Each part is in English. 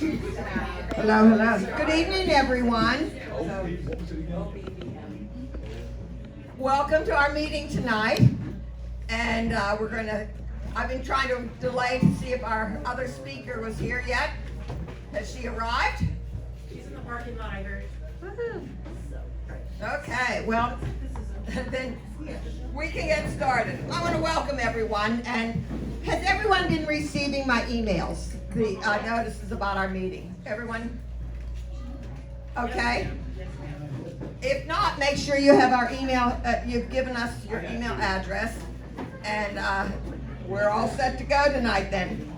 Hello, hello. Good evening, everyone. Welcome to our meeting tonight. And I've been trying to delay to see if our other speaker was here yet. Has she arrived? She's in the parking lot, I heard. Okay, well, then we can get started. I want to welcome everyone. And has everyone been receiving my emails? The notices about our meeting? Everyone? Okay. If not, make sure you have our email. You've given us your email address, and we're all set to go tonight. Then,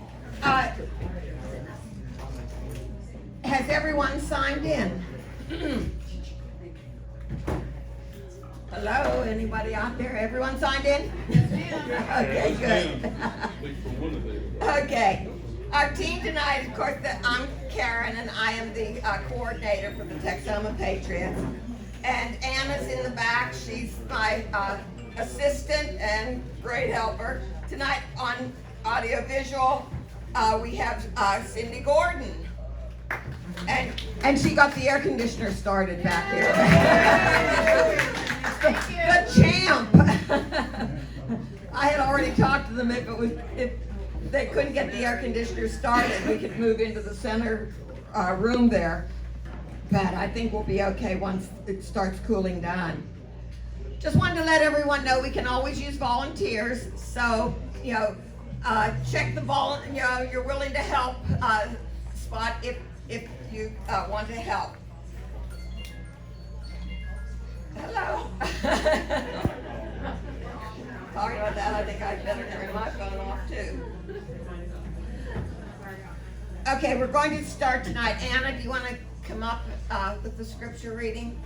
has everyone signed in? Hello, anybody out there? Everyone signed in? Okay, good. Okay. Our team tonight, of course, I'm Karen, and I am the coordinator for the Texoma Patriots. And Anna's in the back. She's my assistant and great helper. Tonight on audiovisual, we have Cindy Gordon. And she got the air conditioner started back here. The champ. I had already talked to them if they couldn't get the air conditioner started, we could move into the center room there. But I think we'll be okay once it starts cooling down. Just wanted to let everyone know we can always use volunteers. So, check the you're willing to help spot if you want to help. Hello. Sorry about that. I think I better turn my phone off too. Okay, we're going to start tonight. Anna, do you want to come up with the scripture reading?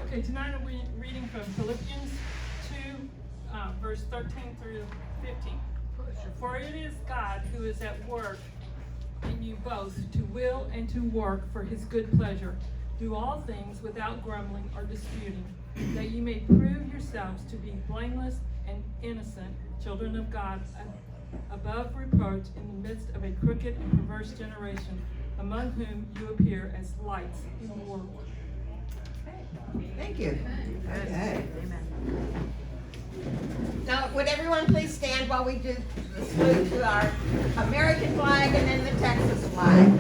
Okay, tonight I'm reading from Philippians 2, verse 13 through 15. For it is God who is at work in you both to will and to work for his good pleasure. Do all things without grumbling or disputing, that you may prove yourselves to be blameless and innocent, children of God, above reproach in the midst of a crooked and perverse generation, among whom you appear as lights in the world. Thank you. Okay. Now, would everyone please stand while we do the salute to our American flag and then the Texas flag?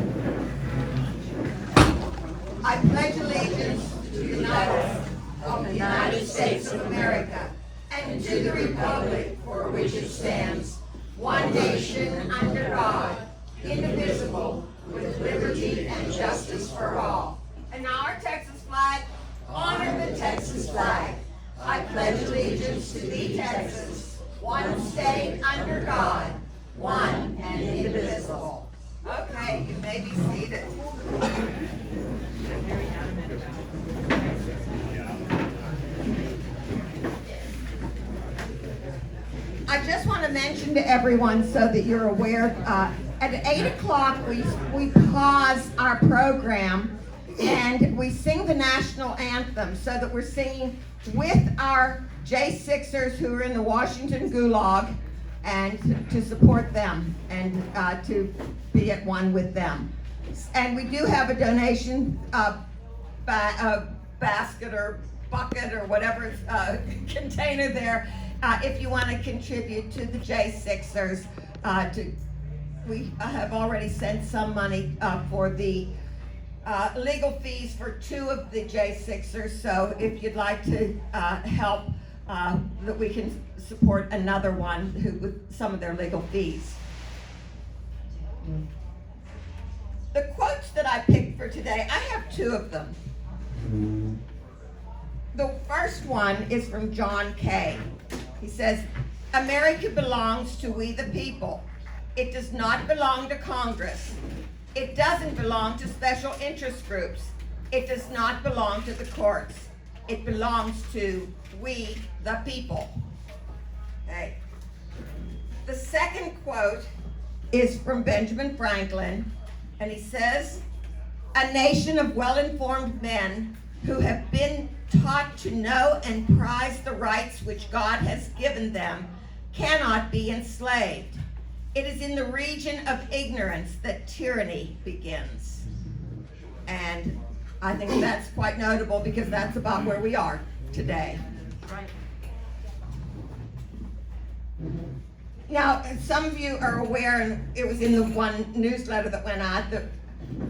I pledge allegiance to the United States of America and to the republic for which it stands, one nation under God, indivisible, with liberty and justice for all. And now our Texas flag. Honor the Texas flag. I pledge allegiance to thee, Texas, one state under God, one and indivisible. Okay, you may be seated. I just want to mention to everyone so that you're aware, at 8 o'clock we pause our program and we sing the national anthem, so that we're singing with our J6ers who are in the Washington Gulag, and to support them and to be at one with them. And we do have a donation basket or bucket or whatever container there if you want to contribute to the J6ers. We have already sent some money for the legal fees for 2 of the J6ers, so if you'd like to help, that we can support another one with some of their legal fees. The quotes that I picked for today, I have 2 of them. The first one is from John Kay. He says, America belongs to we the people. It does not belong to Congress. It doesn't belong to special interest groups. It does not belong to the courts. It belongs to we, the people. Okay. The second quote is from Benjamin Franklin, and he says, "A nation of well-informed men who have been taught to know and prize the rights which God has given them cannot be enslaved. It is in the region of ignorance that tyranny begins." And I think that's quite notable because that's about where we are today. Right. Now, some of you are aware, and it was in the one newsletter that went out, that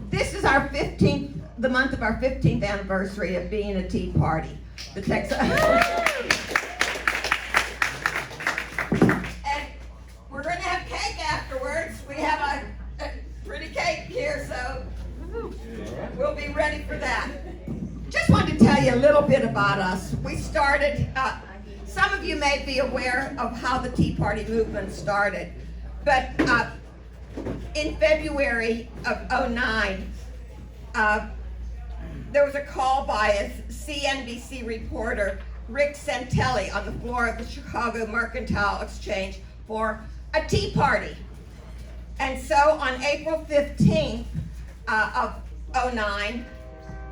this is our 15th, the month of our 15th anniversary of being a Tea Party. The And we're going to have cake afterwards. We have a pretty cake here, so we'll be ready for that. Just wanted to tell you a little bit about us. We started, some of you may be aware of how the Tea Party movement started, but in February of '09, there was a call by a CNBC reporter, Rick Santelli, on the floor of the Chicago Mercantile Exchange for a tea party. And so on April 15th of '09,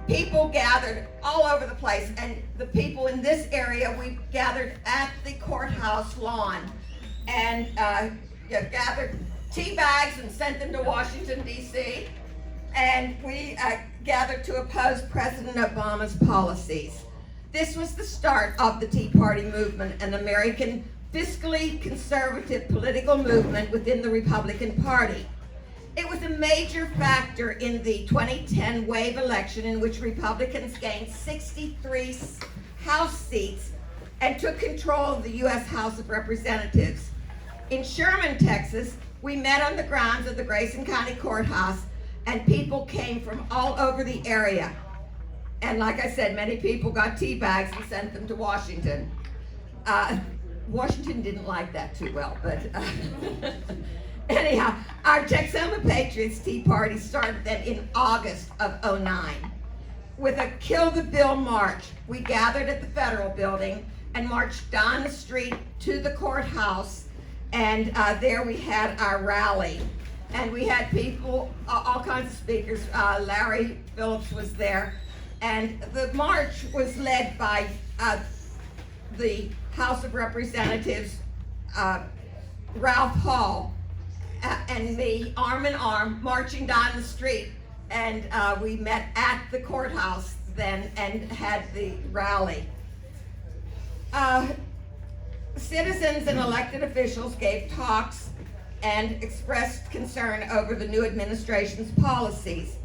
people gathered all over the place, and the people in this area, we gathered at the courthouse lawn and gathered tea bags and sent them to Washington, D.C., and we gathered to oppose President Obama's policies. This was the start of the Tea Party movement, an American fiscally conservative political movement within the Republican Party. It was a major factor in the 2010 wave election in which Republicans gained 63 House seats and took control of the U.S. House of Representatives. In Sherman, Texas, we met on the grounds of the Grayson County Courthouse, and people came from all over the area. And like I said, many people got tea bags and sent them to Washington. Washington didn't like that too well, but anyhow, our Texoma Patriots Tea Party started then in August of '09. With a Kill the Bill march, we gathered at the Federal Building and marched down the street to the courthouse, and there we had our rally. And we had people, all kinds of speakers. Larry Phillips was there, and the march was led by the House of Representatives, Ralph Hall, and me, arm in arm, marching down the street. And we met at the courthouse then and had the rally. Citizens and elected officials gave talks and expressed concern over the new administration's policies.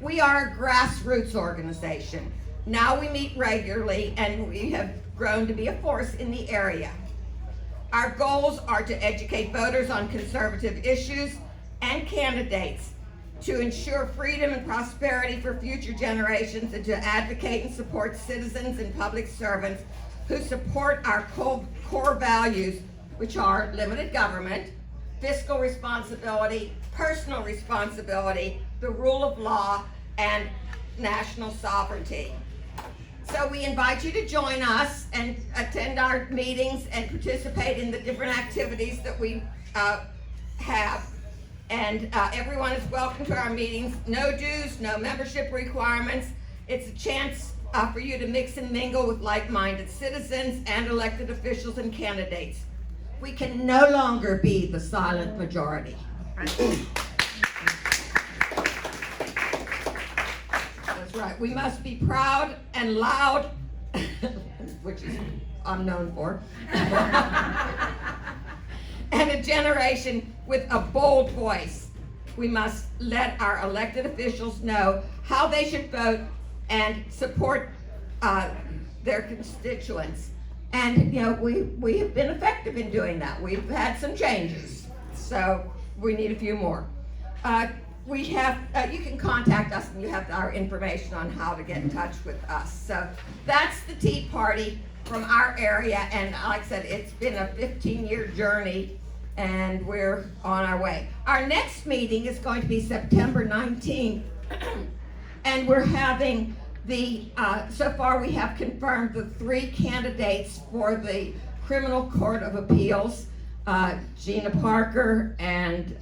We are a grassroots organization. Now we meet regularly, and we have grown to be a force in the area. Our goals are to educate voters on conservative issues and candidates, to ensure freedom and prosperity for future generations, and to advocate and support citizens and public servants who support our core values, which are limited government, fiscal responsibility, personal responsibility, the rule of law, and national sovereignty. So we invite you to join us and attend our meetings and participate in the different activities that we have. And everyone is welcome to our meetings. No dues, no membership requirements. It's a chance for you to mix and mingle with like-minded citizens and elected officials and candidates. We can no longer be the silent majority. That's right. We must be proud and loud, which is I'm known for, and a generation with a bold voice. We must let our elected officials know how they should vote and support their constituents. And we have been effective in doing that. We've had some changes, so we need a few more. We have, you can contact us, and you have our information on how to get in touch with us. So that's the Tea Party from our area, and like I said, it's been a 15-year journey, and we're on our way. Our next meeting is going to be September 19th, and we're having So far we have confirmed the 3 candidates for the Criminal Court of Appeals. Gina Parker and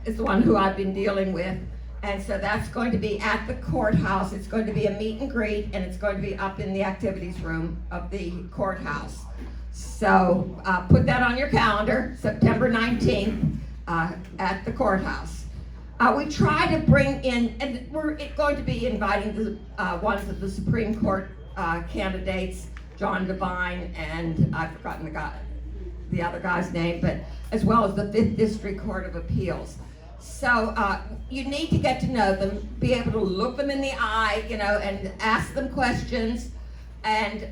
is the one who I've been dealing with. And so that's going to be at the courthouse. It's going to be a meet and greet, and it's going to be up in the activities room of the courthouse. So put that on your calendar, September 19th at the courthouse. We try to bring in, and we're going to be inviting the ones of the Supreme Court candidates, John Devine, and I've forgotten the other guy's name, but as well as the 5th District Court of Appeals. So you need to get to know them, be able to look them in the eye, and ask them questions, and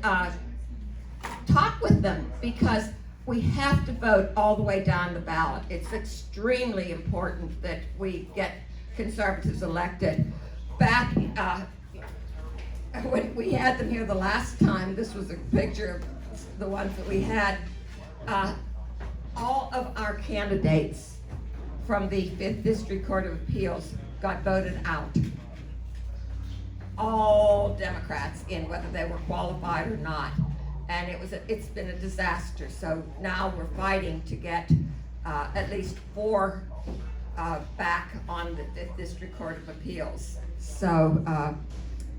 talk with them, because we have to vote all the way down the ballot. It's extremely important that we get conservatives elected. Back when we had them here the last time, this was a picture of the ones that we had. All of our candidates from the 5th District Court of Appeals got voted out. All Democrats in, whether they were qualified or not. And it's been a disaster. So now we're fighting to get at least 4 back on the 5th District Court of Appeals. So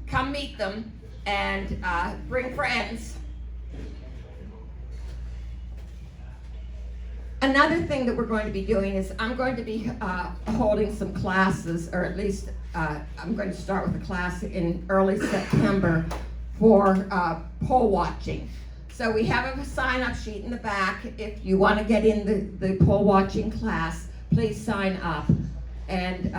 come meet them and bring friends. Another thing that we're going to be doing is I'm going to be holding some classes, or at least I'm going to start with a class in early September for poll watching. So we have a sign-up sheet in the back. If you want to get in the poll watching class, please sign up. And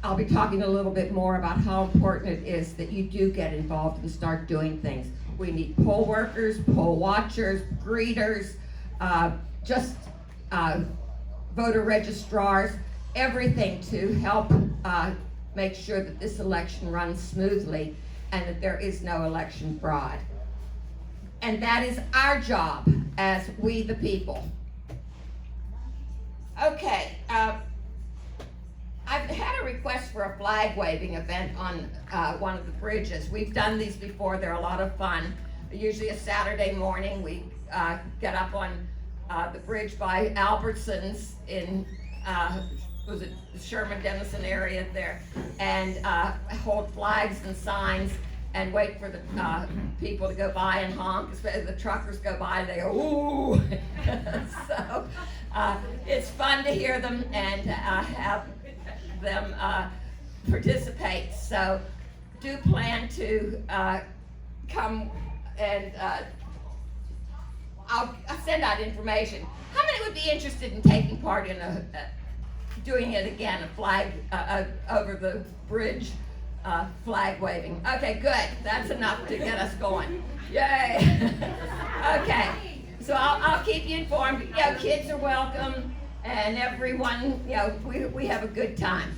I'll be talking a little bit more about how important it is that you do get involved and start doing things. We need poll workers, poll watchers, greeters, voter registrars, everything to help make sure that this election runs smoothly and that there is no election fraud. And that is our job as we the people. Okay, I've had a request for a flag waving event on one of the bridges. We've done these before, they're a lot of fun. Usually a Saturday morning, we get up on the bridge by Albertsons in, was it Sherman Denison area there, and hold flags and signs and wait for the people to go by and honk. Especially the truckers go by, they go, ooh. So it's fun to hear them and have them participate. So do plan to come, and I'll send out information. How many would be interested in taking part in doing it again, a flag over the bridge, flag waving? Okay, good. That's enough to get us going. Yay. Okay, so I'll keep you informed. Kids are welcome, and everyone, we have a good time.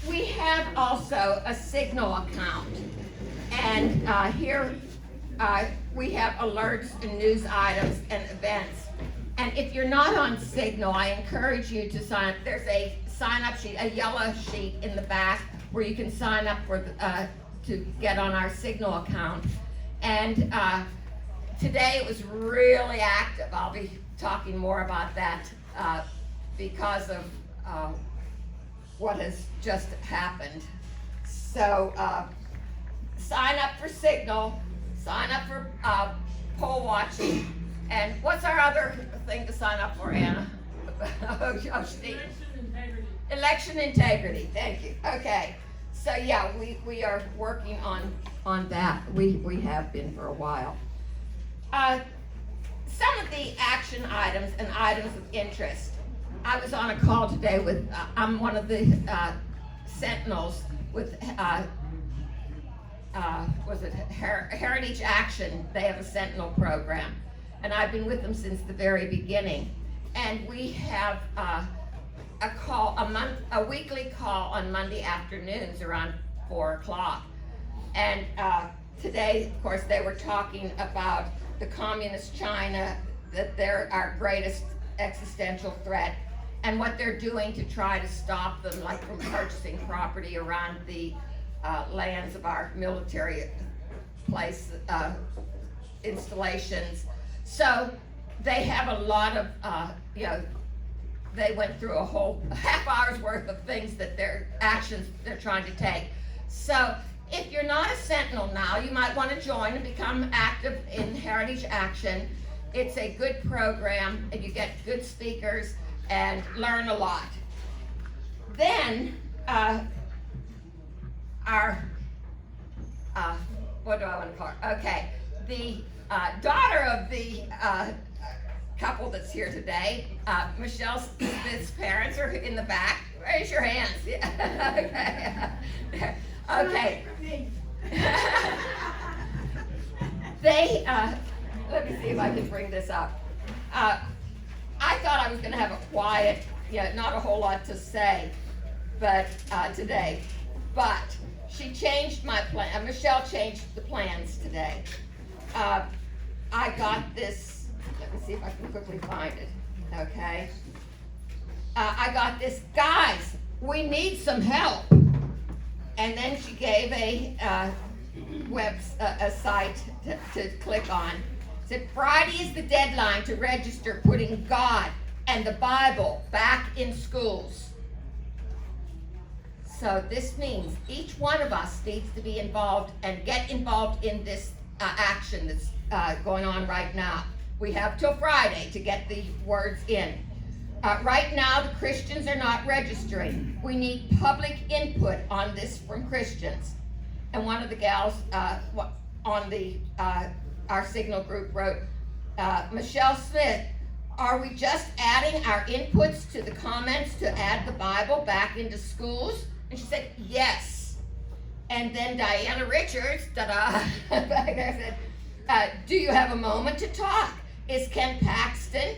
We have also a Signal account, and here we have alerts and news items and events. And if you're not on Signal, I encourage you to sign up. There's a sign-up sheet, a yellow sheet in the back where you can sign up for to get on our Signal account. And today it was really active. I'll be talking more about that because of what has just happened. So sign up for Signal, sign up for poll watching, and what's our other thing to sign up for, Anna? Election integrity. Election integrity, thank you. Okay, so yeah, we are working on that. We have been for a while. Some of the action items and items of interest. I was on a call today with, I'm one of the sentinels with, Heritage Action. They have a Sentinel program, and I've been with them since the very beginning. And we have a weekly call on Monday afternoons around 4 o'clock. And today, of course, they were talking about the communist China, that they're our greatest existential threat, and what they're doing to try to stop them, like from purchasing property around the lands of our military place installations. So they have a lot of, they went through a whole half hour's worth of things that their actions they're trying to take. So if you're not a Sentinel now, you might want to join and become active in Heritage Action. It's a good program, and you get good speakers and learn a lot. Then what do I want to call her? Okay, the daughter of the couple that's here today, Michelle Smith's parents are in the back. Raise your hands. Yeah. Okay. Okay. They, let me see if I can bring this up. I thought I was going to have a quiet, not a whole lot to say, but today. But she changed my plan. Michelle changed the plans today. I got this. Let me see if I can quickly find it. Okay. I got this. Guys, we need some help. And then she gave a site to click on. Said Friday is the deadline to register putting God and the Bible back in schools. So this means each one of us needs to be involved and get involved in this action that's going on right now. We have till Friday to get the words in. Right now, the Christians are not registering. We need public input on this from Christians. And one of the gals on the our Signal group wrote, Michelle Smith, are we just adding our inputs to the comments to add the Bible back into schools? And she said, yes. And then Diana Richards, back there said, do you have a moment to talk? Is Ken Paxton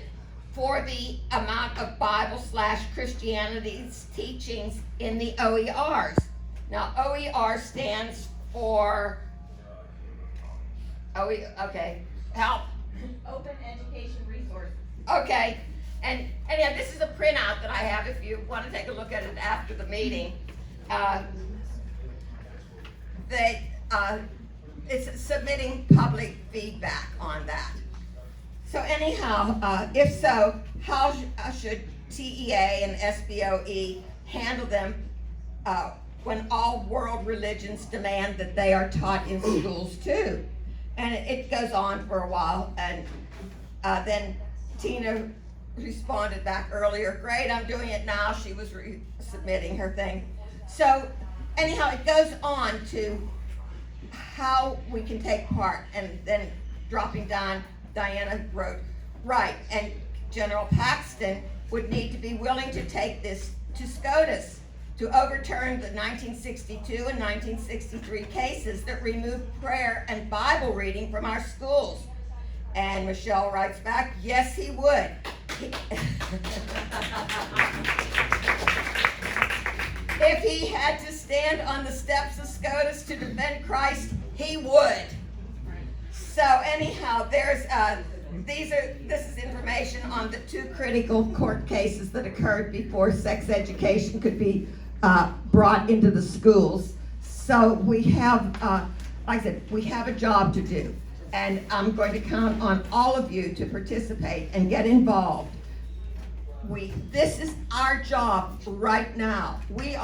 for the amount of Bible/Christianity's teachings in the OERs? Now, OER stands for, help. Open Education Resources. Okay, and yeah, this is a printout that I have if you want to take a look at it after the meeting. It's submitting public feedback on that. So anyhow, if so, how should TEA and SBOE handle them when all world religions demand that they are taught in schools too? And it goes on for a while, and then Tina responded back earlier, great, I'm doing it now. She was submitting her thing. So anyhow, it goes on to how we can take part, and then dropping down, Diana wrote, right, and General Paxton would need to be willing to take this to SCOTUS to overturn the 1962 and 1963 cases that removed prayer and Bible reading from our schools. And Michelle writes back, yes, he would. If he had to stand on the steps of SCOTUS to defend Christ, he would. So anyhow, this is information on the 2 critical court cases that occurred before sex education could be brought into the schools. So we have, like I said, we have a job to do. And I'm going to count on all of you to participate and get involved. This is our job right now. We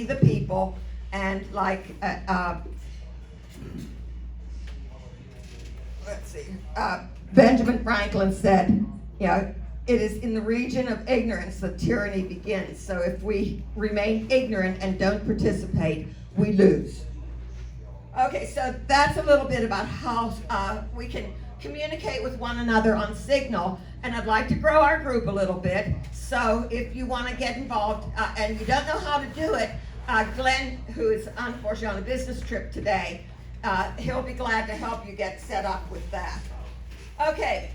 the people, and like, let's see, Benjamin Franklin said, it is in the region of ignorance that tyranny begins. So if we remain ignorant and don't participate, we lose. Okay, so that's a little bit about how we can communicate with one another on Signal, and I'd like to grow our group a little bit. So if you want to get involved and you don't know how to do it, Glenn, who is unfortunately on a business trip today, he'll be glad to help you get set up with that. Okay,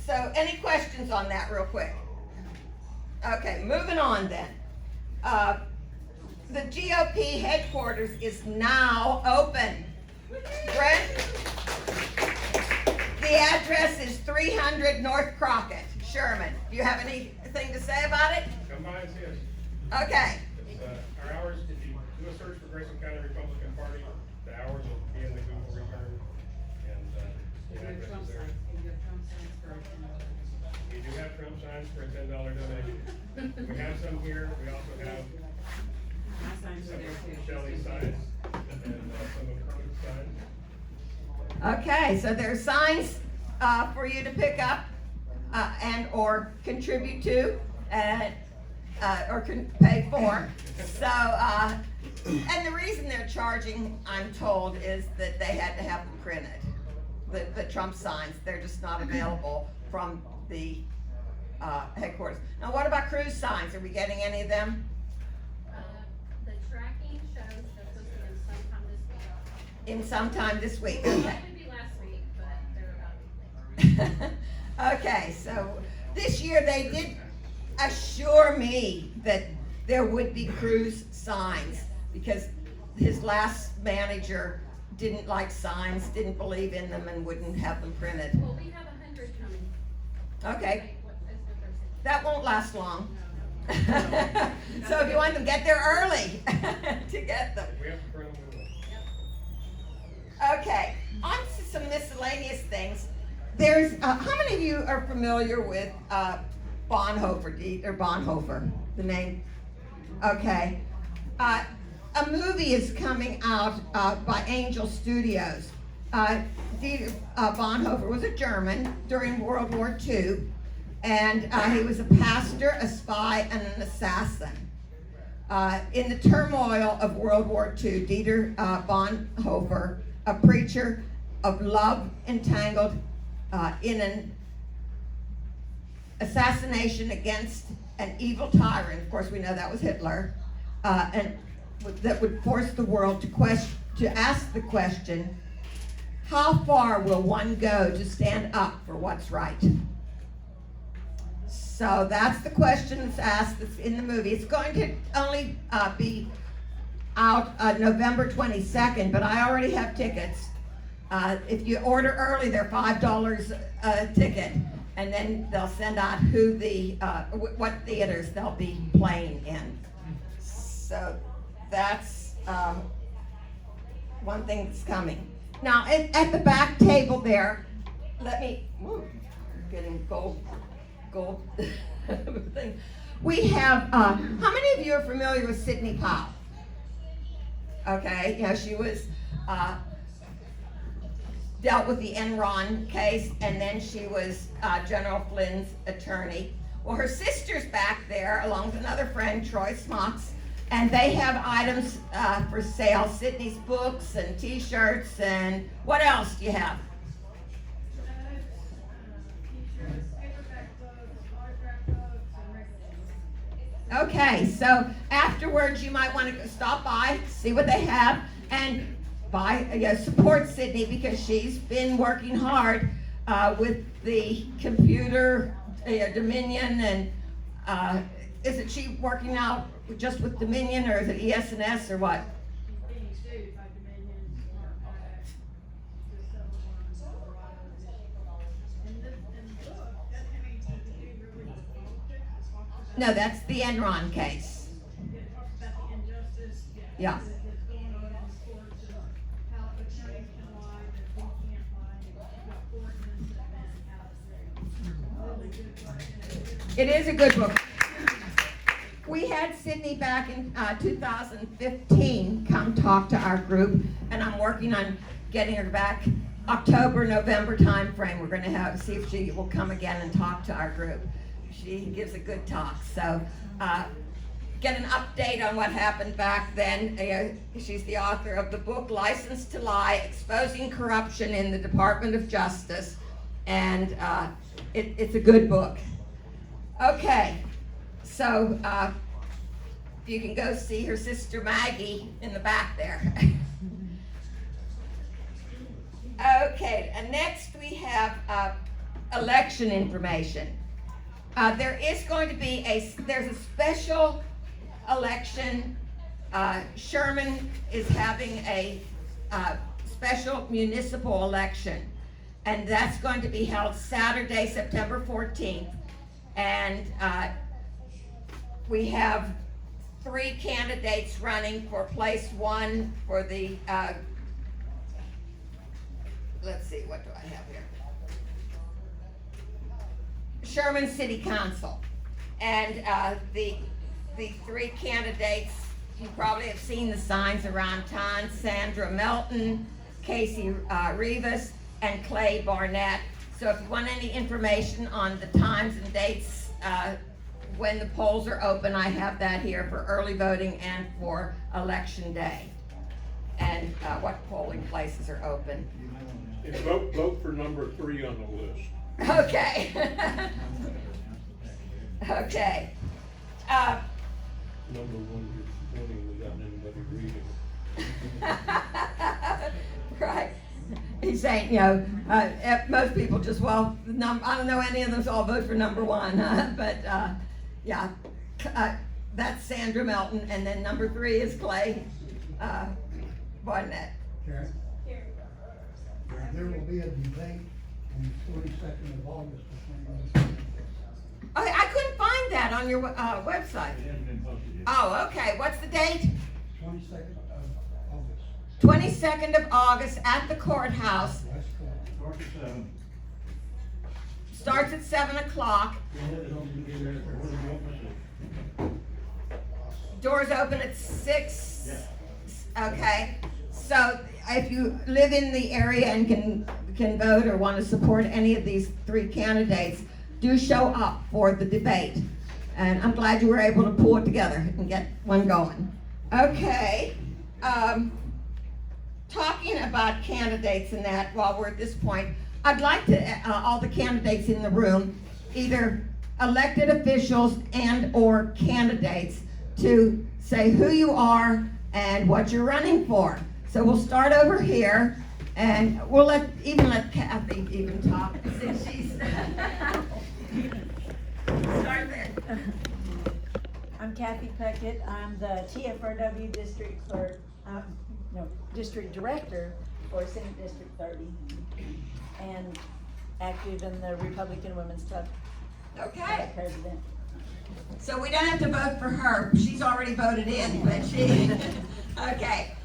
so any questions on that real quick? Okay, moving on then. The GOP headquarters is now open. Brent? The address is 300 North Crockett, Sherman. Do you have anything to say about it? Come by and see us. Okay. It's, our hours, if you do a search for Grayson County Republican Party, the hours will be in the Google return. And, the address is there. We do have Trump signs for a $10 donation. We have some here. We also have some of Shelley's signs and some of Kermit's signs. Okay, so there's signs for you to pick up and or contribute to and or can pay for. So, and the reason they're charging, I'm told, is that they had to have them printed. The Trump signs, they're just not available from the headquarters. Now, what about cruise signs? Are we getting any of them? The tracking shows they're supposed to be in sometime this week. In sometime this week, okay. It would be last week, but they're about to be late. Okay, so this year they did assure me that there would be cruise signs because his last manager didn't like signs, didn't believe in them, and wouldn't have them printed. Well, we have 100 coming. Okay, What is what they're saying. that won't last long. So if you want them, get there early to get them. We have to print them. We will. Okay, on to some miscellaneous things. There's, how many of you are familiar with Bonhoeffer, the name? Okay. A movie is coming out by Angel Studios. Dieter Bonhoeffer was a German during World War II, and he was a pastor, a spy, and an assassin. In the turmoil of World War II, Dieter Bonhoeffer, a preacher of love entangled in an assassination against an evil tyrant, of course we know that was Hitler, and that would force the world to ask the question, how far will one go to stand up for what's right? So that's the question that's asked that's in the movie. It's going to only be out November 22nd, but I already have tickets. If you order early, they're $5 a ticket, and then they'll send out who the what theaters they'll be playing in. So that's one thing that's coming. Now at the back table there, let me. Ooh, getting gold thing. We have. How many of you are familiar with Sidney Powell? Okay, yeah, she was. Dealt with the Enron case, and then she was General Flynn's attorney. Well, her sister's back there, along with another friend, Troy Smocks, and they have items for sale, Sydney's books and t-shirts, and what else do you have? Okay, so afterwards you might want to stop by, see what they have, and support Sydney because she's been working hard with the computer Dominion, and isn't she working out just with Dominion, or is it ES&S or what? No, that's the Enron case. Yeah. It is a good book. We had Sydney back in 2015 come talk to our group, and I'm working on getting her back October, November time frame. We're going to see if she will come again and talk to our group. She gives a good talk. So get an update on what happened back then. She's the author of the book License to Lie, Exposing Corruption in the Department of Justice, and it's a good book. Okay, so you can go see her sister Maggie in the back there. Okay, and next we have election information. There is going to be there's a special election. Sherman is having a special municipal election, and that's going to be held Saturday, September 14th. And we have 3 candidates running for place 1 for the, let's see, what do I have here? Sherman City Council. And the 3 candidates, you probably have seen the signs around town: Sandra Melton, Casey Rivas, and Clay Barnett. So if you want any information on the times and dates when the polls are open, I have that here for early voting and for election day, and what polling places are open. And vote for number 3 on the list. Okay. Okay. Number 1 is disappointing without anybody reading. Right. He's saying, you know, most people just, well, I don't know any of them, so I'll vote for number 1. But yeah, that's Sandra Melton, and then number 3 is Clay Barnett. Karen? There will be a debate on the 22nd of August between those candidates. Okay, I couldn't find that on your website. It hasn't been posted yet. Oh, okay. What's the date? 22nd of August. 22nd of August at the courthouse. That's correct. Starts at 7 o'clock. Doors open at 6. Okay. So if you live in the area and can vote or want to support any of these 3 candidates, do show up for the debate. And I'm glad you were able to pull it together and get one going. Okay. Talking about candidates and that, while we're at this point, I'd like to, all the candidates in the room, either elected officials and or candidates, to say who you are and what you're running for. So we'll start over here, and we'll let Kathy even talk, since she's start there. I'm Kathy Puckett. I'm the TFRW District Clerk, District Director for Senate District 30, and active in the Republican Women's Club. Okay. President. So we don't have to vote for her. She's already voted in, but she, okay.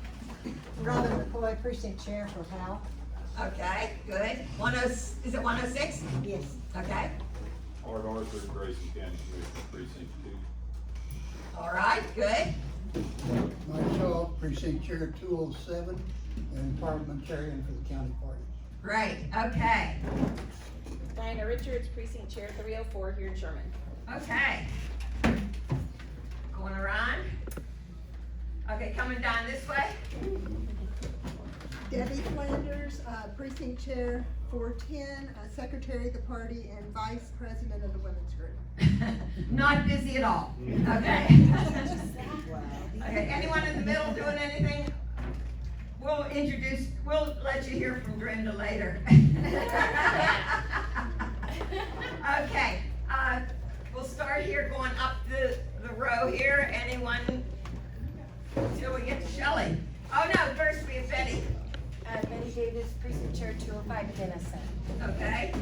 Robin McCoy, Precinct Chair for Hal. Okay, good. Is it 106? Yes. Okay. Art Arthur, Grayson County Commissioner, Precinct 2. All right, good. Mike Shaw, Precinct Chair 207, and parliamentarian for the county party. Great, okay. Diana Richards, Precinct Chair 304 here in Sherman. Okay. Going around. Okay, coming down this way. Debbie Flanders, Precinct Chair 410, Secretary of the party and Vice President of the Women's Group. Not busy at all. Okay. Okay, anyone in the middle doing anything? We'll let you hear from Brenda later. Okay, we'll start here going up the row here. Anyone until we get to Shelley? Oh no, first we have Betty. Betty Davis, Precinct Chair 205 Denison. Okay.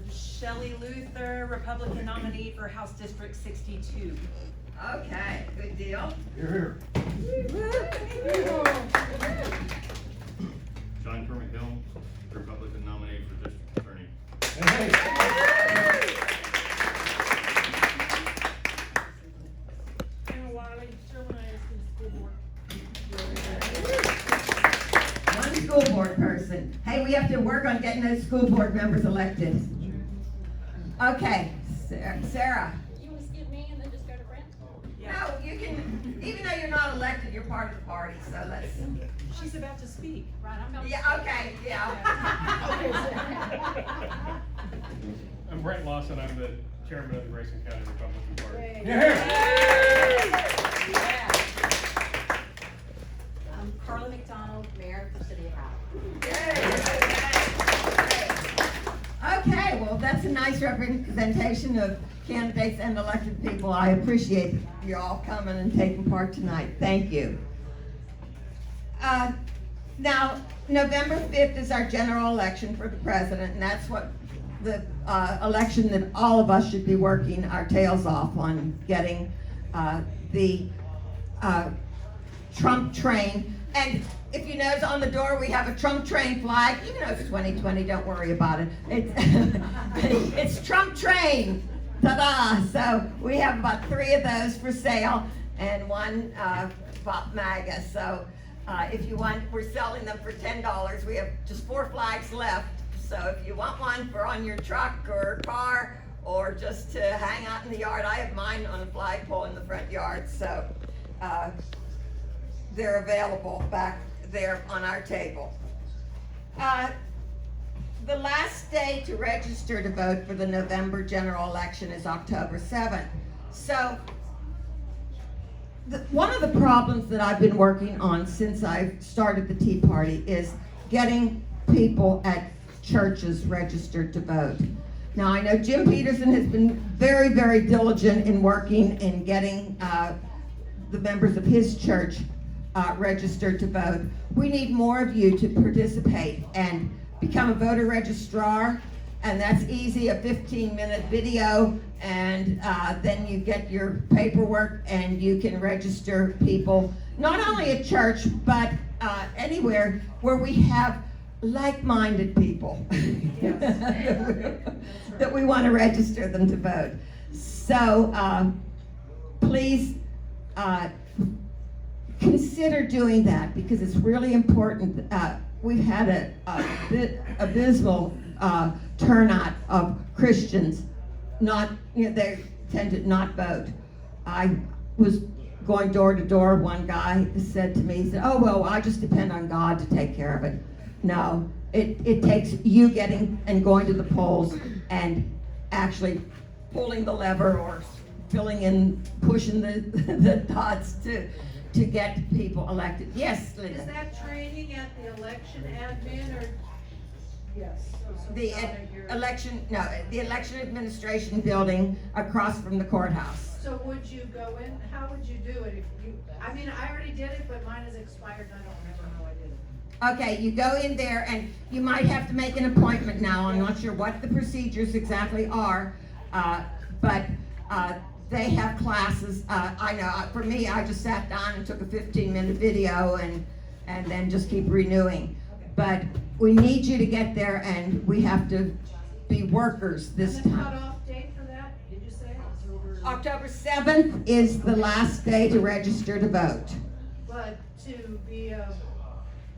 Shelley Luther, Republican nominee for House District 62. Okay, good deal. You're here. John Kermit Hill, Republican nominee for District Attorney. Hey. Anna Wiley, Sherman Addison School Board. One school board person. Hey, we have to work on getting those school board members elected. Okay, Sarah. You want to skip me and then just go to Brent? No, you can, even though you're not elected, you're part of the party, so let's. She's about to speak. Right, I'm going to. Yeah, okay, yeah. I'm Brent Lawson, I'm the chairman of the Grayson County Republican Party. I'm Carla McDonald, Mayor of the City of Howell. Okay, well, that's a nice representation of candidates and elected people. I appreciate you all coming and taking part tonight. Thank you. Now, November 5th is our general election for the president, and that's what the election that all of us should be working our tails off on getting the Trump train. And if you notice on the door, we have a Trump train flag. Even though it's 2020, don't worry about it. It's Trump train. Ta-da! So we have about 3 of those for sale and 1 Pop MAGA. So if you want, we're selling them for $10. We have just 4 flags left. So if you want one for on your truck or car or just to hang out in the yard, I have mine on a flagpole in the front yard. So they're available back there on our table. The last day to register to vote for the November general election is October 7th. So one of the problems that I've been working on since I started the Tea Party is getting people at churches registered to vote. Now I know Jim Peterson has been very, very diligent in working in getting the members of his church registered to vote. We need more of you to participate and become a voter registrar, and that's easy, a 15-minute video, and then you get your paperwork and you can register people, not only at church, but anywhere where we have like-minded people that we want to register them to vote. So please consider doing that because it's really important. We've had a bit abysmal turnout of Christians. They tend to not vote. I was going door to door. One guy said to me, he said, "Oh well, I just depend on God to take care of it." No, it takes you getting and going to the polls and actually pulling the lever or filling in, pushing the dots to get people elected. Yes, Linda. Is that training at the election admin or? Yes. The election administration building across from the courthouse. So would you go in, how would you do it if you, I mean, I already did it, but mine is expired and I don't remember how I did it. Okay, you go in there and you might have to make an appointment now. I'm not sure what the procedures exactly are, but they have classes. I know, for me, I just sat down and took a 15-minute video and then just keep renewing. But we need you to get there and we have to be workers this And the time. cutoff date for that, did you say? October 7th is the last day to register to vote. But to be a.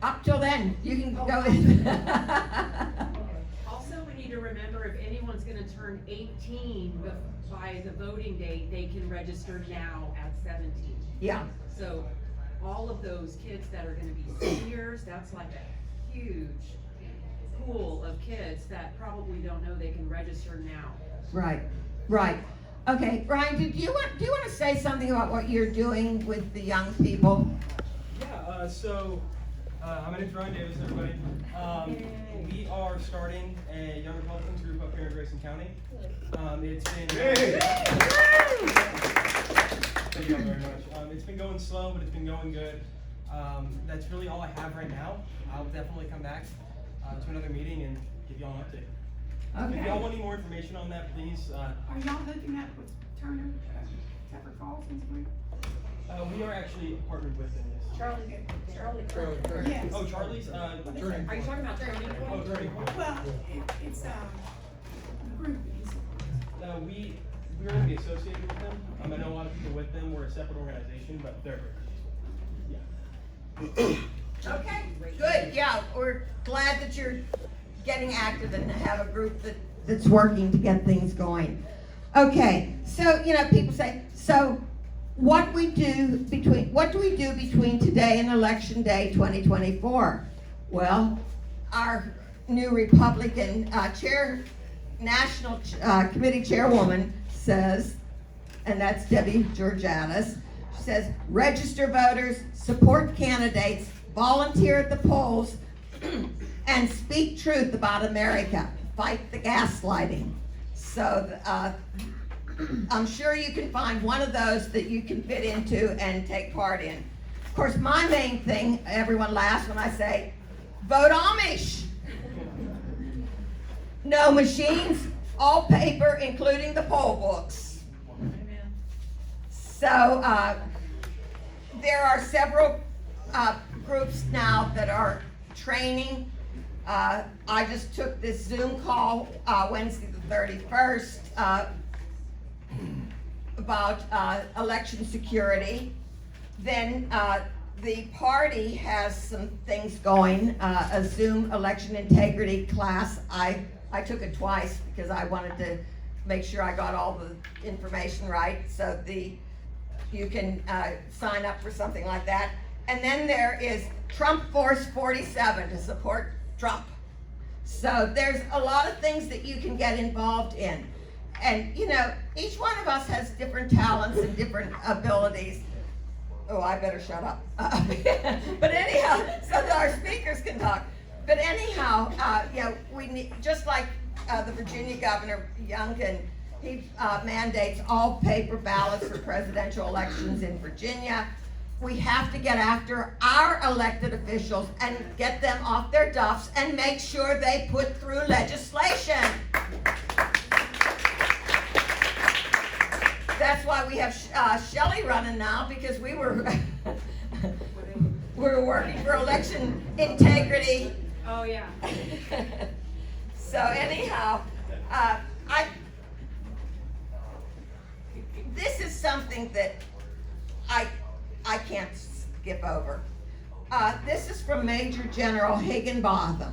Up till then, you can go in. Also, we need to remember if anyone's gonna turn 18 by the voting date, they can register now at 17. Yeah. So all of those kids that are gonna be seniors, that's like a huge pool of kids that probably don't know they can register now. Right, right. Okay, Brian, do you want to say something about what you're doing with the young people? Yeah, my name's Ryan Davis, everybody. We are starting a Young Republicans group up here in Grayson County. It's been thank you all very much. It's been going slow, but it's been going good. That's really all I have right now. I'll definitely come back to another meeting and give y'all an update. Okay. If y'all want any more information on that, please. Are y'all hooking up with Turner, Pepper Falls and something? We are actually partnered with them. Yes. Charlie. Yes. Oh, Charlie's. Are you talking about Turning Point? Oh, Turning Point. Well, it's a group. We're going to be associated with them. I know a lot of people with them. We're a separate organization, but they're Okay, good. Yeah, we're glad that you're getting active and have a group that's working to get things going. Okay, so people say, so what do we do between today and Election Day 2024? Well, our new Republican National Committee Chairwoman says, and that's Debbie Georgiadis, she says, register voters, support candidates, volunteer at the polls, and speak truth about America. Fight the gaslighting. So I'm sure you can find one of those that you can fit into and take part in. Of course, my main thing, everyone laughs when I say, vote Amish. No machines, all paper, including the poll books. So, there are several groups now that are training. I just took this Zoom call Wednesday the 31st about election security. Then the party has some things going, a Zoom election integrity class. I took it twice because I wanted to make sure I got all the information right. So you can sign up for something like that. And then there is Trump Force 47 to support Trump. So there's a lot of things that you can get involved in. And you know, each one of us has different talents and different abilities. Oh, I better shut up. But anyhow, so that our speakers can talk. But anyhow, you know, we need, just like the Virginia Governor Youngkin, he mandates all paper ballots for presidential elections in Virginia. We have to get after our elected officials and get them off their duffs and make sure they put through legislation. That's why we have Shelley running now, because we were working for election integrity. Oh, yeah. So anyhow, this is something that I can't skip over. This is from Major General Higginbotham,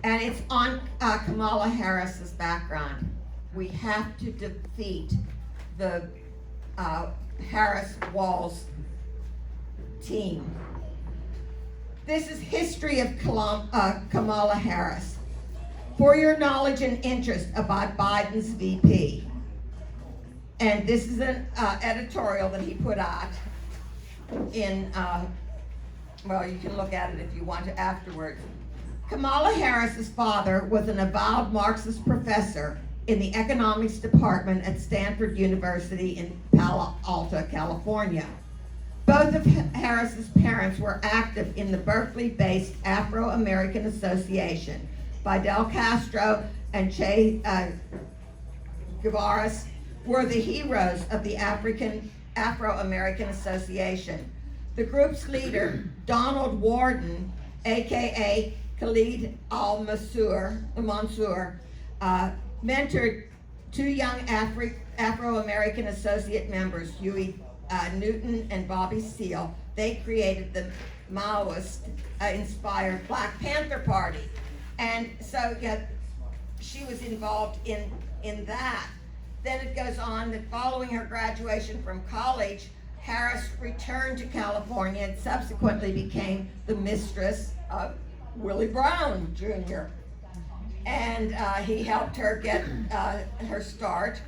and it's on Kamala Harris's background. We have to defeat the Harris-Walz team. This is history of Kamala Harris. For your knowledge and interest about Biden's VP. And this is an editorial that he put out in, well, you can look at it if you want to afterwards. Kamala Harris's father was an avowed Marxist professor in the economics department at Stanford University in Palo Alto, California. Both of Harris's parents were active in the Berkeley-based Afro-American Association. Fidel Castro and Che Guevara were the heroes of the Afro-American Association. The group's leader, Donald Warden, aka Khalid al-Mansour, mentored two young Afro-American associate members, Huey Newton and Bobby Seale. They created the Maoist-inspired Black Panther Party. And so, yeah, she was involved in that. Then it goes on that following her graduation from college, Harris returned to California and subsequently became the mistress of Willie Brown Jr. And he helped her get her start.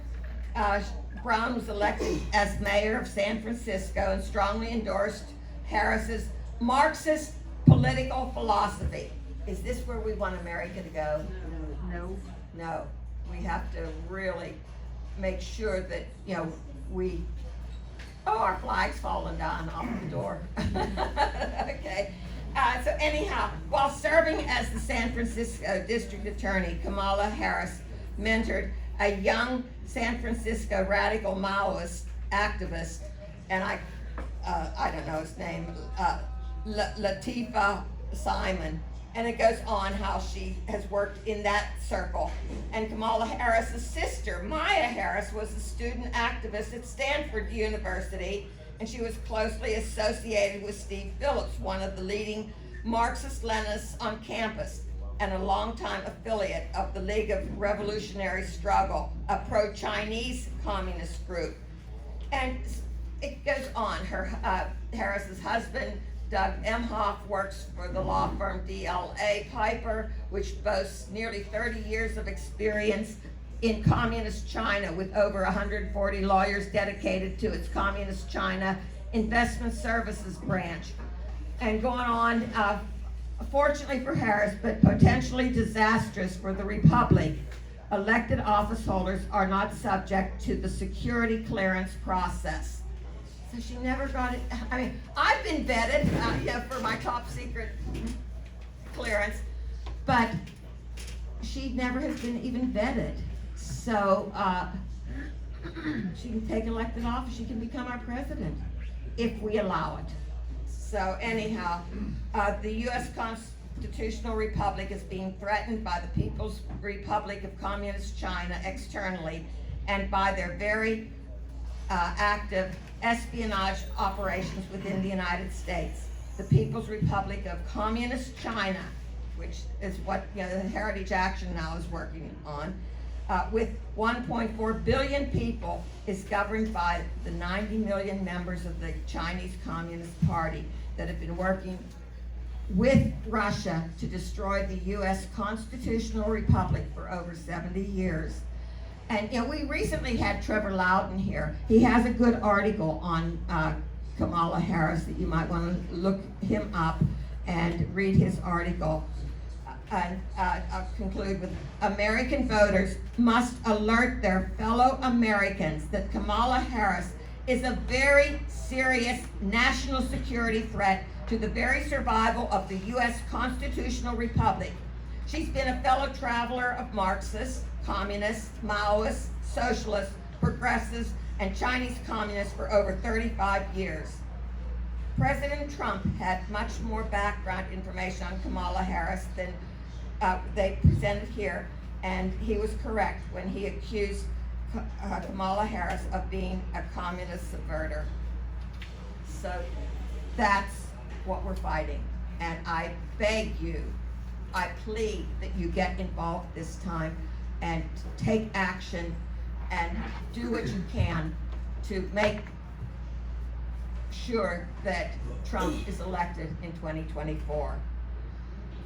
Brown was elected as mayor of San Francisco and strongly endorsed Harris's Marxist political philosophy. Is this where we want America to go? No. No. We have to really make sure that, you know, our flag's fallen down off the door. Okay. So anyhow, while serving as the San Francisco district attorney, Kamala Harris mentored a young San Francisco radical Maoist activist, and I don't know his name, Latifah Simon. And it goes on how she has worked in that circle. And Kamala Harris's sister, Maya Harris, was a student activist at Stanford University, and she was closely associated with Steve Phillips, one of the leading Marxist-Leninists on campus, and a longtime affiliate of the League of Revolutionary Struggle, a pro-Chinese communist group. And it goes on. Harris's husband, Doug Emhoff, works for the law firm DLA Piper, which boasts nearly 30 years of experience in communist China, with over 140 lawyers dedicated to its communist China investment services branch. And going on, fortunately for Harris, but potentially disastrous for the Republic, elected office holders are not subject to the security clearance process. So she never got it. I mean, I've been vetted for my top secret clearance, but she never has been even vetted. So, she can take elected office, she can become our president, if we allow it. So anyhow, the U.S. Constitutional Republic is being threatened by the People's Republic of Communist China externally, and by their very active espionage operations within the United States. The People's Republic of Communist China, which is what the Heritage Action now is working on, with 1.4 billion people, is governed by the 90 million members of the Chinese Communist Party that have been working with Russia to destroy the U.S. Constitutional Republic for over 70 years. And we recently had Trevor Loudon here. He has a good article on Kamala Harris that you might want to look him up and read his article. And I'll conclude with, American voters must alert their fellow Americans that Kamala Harris is a very serious national security threat to the very survival of the U.S. Constitutional Republic. She's been a fellow traveler of Marxists, communists, Maoists, socialists, progressives, and Chinese communists for over 35 years. President Trump had much more background information on Kamala Harris than they presented here, and he was correct when he accused Kamala Harris of being a communist subverter. So that's what we're fighting, and I beg you, I plead that you get involved this time and take action and do what you can to make sure that Trump is elected in 2024.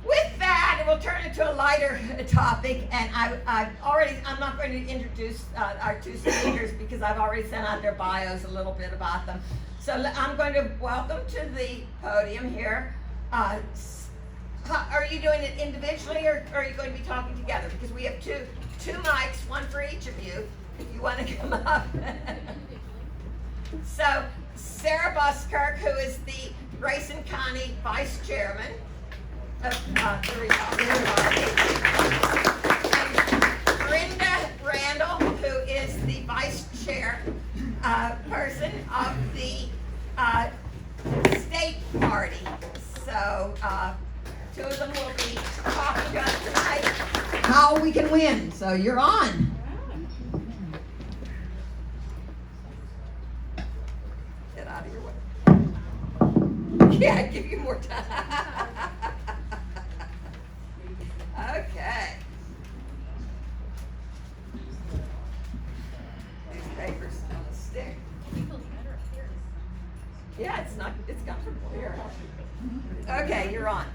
With that, we'll turn it to a lighter topic, and I'm not going to introduce our two speakers because I've already sent out their bios a little bit about them. So I'm going to welcome to the podium here. Are you doing it individually, or are you going to be talking together? Because we have two mics, one for each of you, if you want to come up. So Sarah Buskirk, who is the Grayson County Vice Chairman of the Republican Party, and Brenda Randall, who is the Vice Chair person of the State Party. So two of them will be talking to us tonight how we can win. So you're on. Get out of your way. Yeah, I'd give you more time. Okay. These papers on the stick. Yeah, it's comfortable here. Okay, you're on.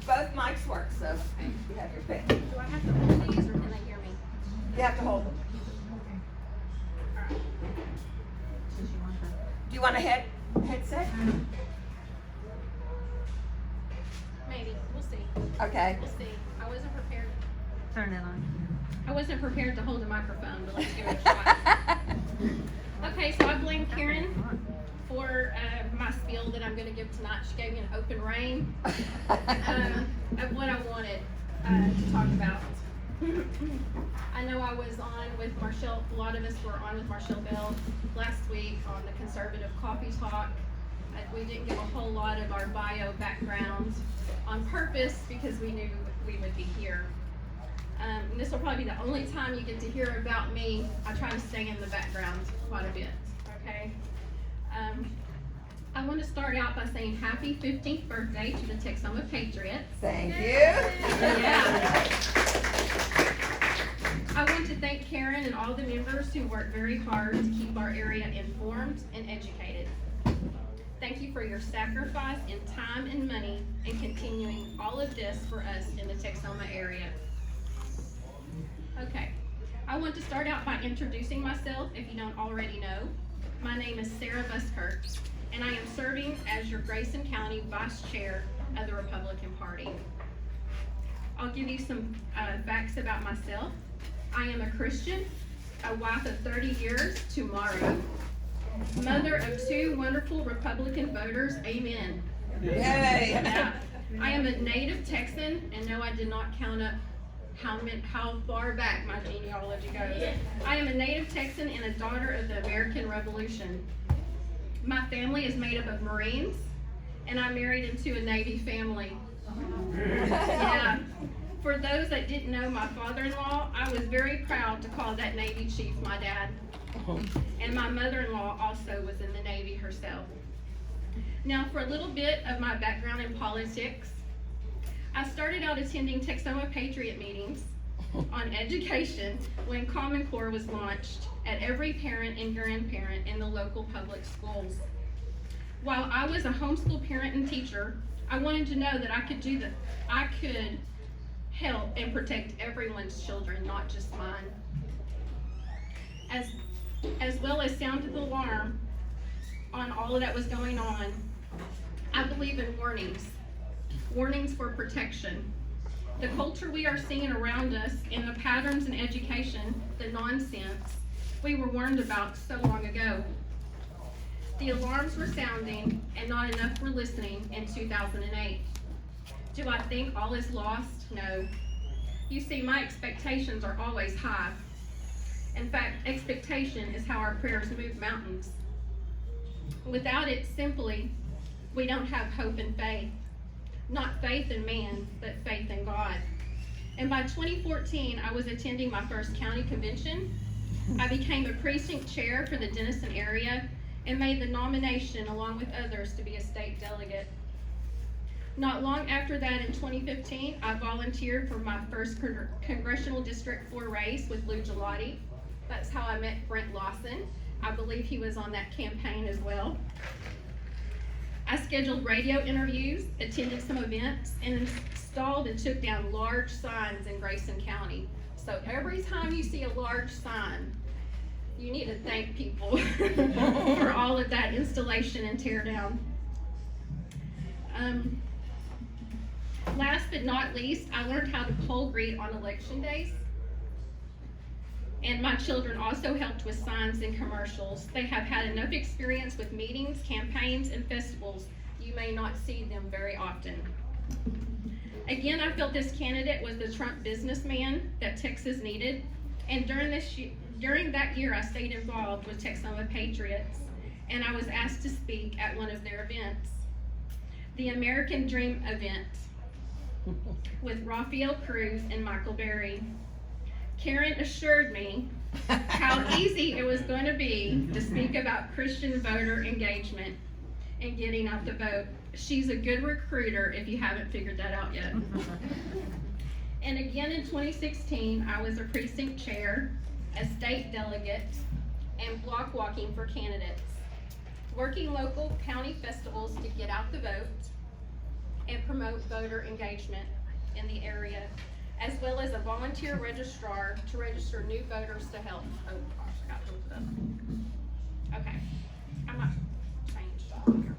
Both mics work, so you have your pick. Do I have to hold these or can they hear me? You have to hold them. Do you want a headset? Maybe. We'll see. Okay. We'll see. I wasn't prepared. Turn it on. I wasn't prepared to hold a microphone, but let's give it a try. Okay, so I blame Karen for my spiel that I'm going to give tonight. She gave me an open rein of what I wanted to talk about. I know I was on with Marshall, a lot of us were on with Marshall Bell last week on the Conservative Coffee Talk. We didn't give a whole lot of our bio background on purpose because we knew we would be here. And this will probably be the only time you get to hear about me. I try to stay in the background quite a bit, okay? I want to start out by saying happy 15th birthday to the Texoma Patriots. Thank you. Yeah. I want to thank Karen and all the members who worked very hard to keep our area informed and educated. Thank you for your sacrifice in time and money and continuing all of this for us in the Texoma area. Okay, I want to start out by introducing myself if you don't already know. My name is Sarah Buskirk, and I am serving as your Grayson County Vice Chair of the Republican Party. I'll give you some facts about myself. I am a Christian, a wife of 30 years tomorrow, mother of 2 wonderful Republican voters, amen. Yay! Yeah. I am a native Texan, and no, I did not count up how far back my genealogy goes. I am a native Texan and a daughter of the American Revolution. My family is made up of Marines, and I married into a Navy family. Yeah. For those that didn't know my father-in-law, I was very proud to call that Navy chief my dad. And my mother-in-law also was in the Navy herself. Now for a little bit of my background in politics, I started out attending Texoma Patriot meetings on education when Common Core was launched at every parent and grandparent in the local public schools. While I was a homeschool parent and teacher, I wanted to know that I could help and protect everyone's children, not just mine. As well as sounded the alarm on all of that was going on, I believe in warnings for protection. The culture we are seeing around us and the patterns in education, the nonsense we were warned about so long ago. The alarms were sounding and not enough were listening in 2008. Do I think all is lost? No. You see, my expectations are always high. In fact, expectation is how our prayers move mountains. Without it, simply, we don't have hope and faith. Not faith in man, but faith in God. And by 2014, I was attending my first county convention. I became a precinct chair for the Denison area and made the nomination along with others to be a state delegate. Not long after that, in 2015, I volunteered for my first Congressional District 4 race with Lou Gelati. That's how I met Brent Lawson. I believe he was on that campaign as well. I scheduled radio interviews, attended some events, and installed and took down large signs in Grayson County. So every time you see a large sign, you need to thank people for all of that installation and tear down. Last but not least, I learned how to poll greet on election days. And my children also helped with signs and commercials. They have had enough experience with meetings, campaigns, and festivals. You may not see them very often. Again, I felt this candidate was the Trump businessman that Texas needed. And during that year, I stayed involved with Texoma Patriots, and I was asked to speak at one of their events, the American Dream event, with Rafael Cruz and Michael Berry. Karen assured me how easy it was going to be to speak about Christian voter engagement and getting out the vote. She's a good recruiter if you haven't figured that out yet. And again in 2016, I was a precinct chair, a state delegate, and block walking for candidates, working local county festivals to get out the vote and promote voter engagement in the area, as well as a volunteer registrar to register new voters to help. Oh gosh, I got to look it up. Okay, I'm not changed here.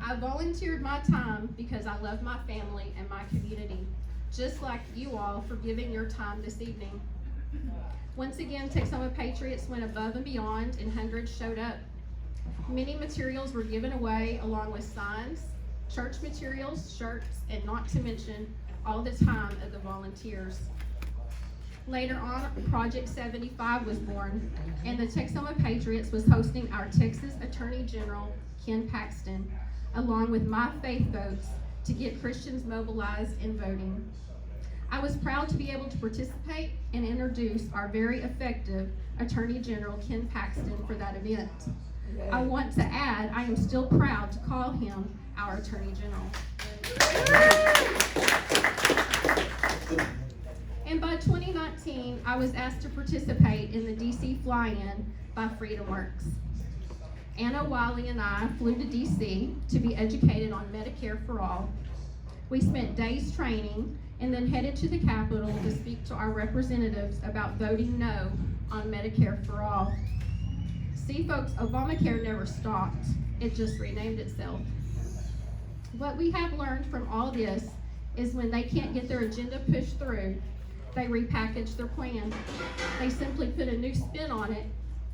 I volunteered my time because I love my family and my community, just like you all for giving your time this evening. Once again, Texoma Patriots went above and beyond and hundreds showed up. Many materials were given away along with signs, church materials, shirts, and not to mention all the time of the volunteers. Later on, Project 75 was born, and the Texoma Patriots was hosting our Texas Attorney General, Ken Paxton, along with my faith votes to get Christians mobilized in voting. I was proud to be able to participate and introduce our very effective Attorney General, Ken Paxton, for that event. I want to add, I am still proud to call him our Attorney General. And by 2019, I was asked to participate in the DC fly-in by FreedomWorks. Anna Wiley and I flew to DC to be educated on Medicare for All. We spent days training and then headed to the Capitol to speak to our representatives about voting no on Medicare for All. See folks, Obamacare never stopped, it just renamed itself. What we have learned from all this is when they can't get their agenda pushed through, they repackage their plan. They simply put a new spin on it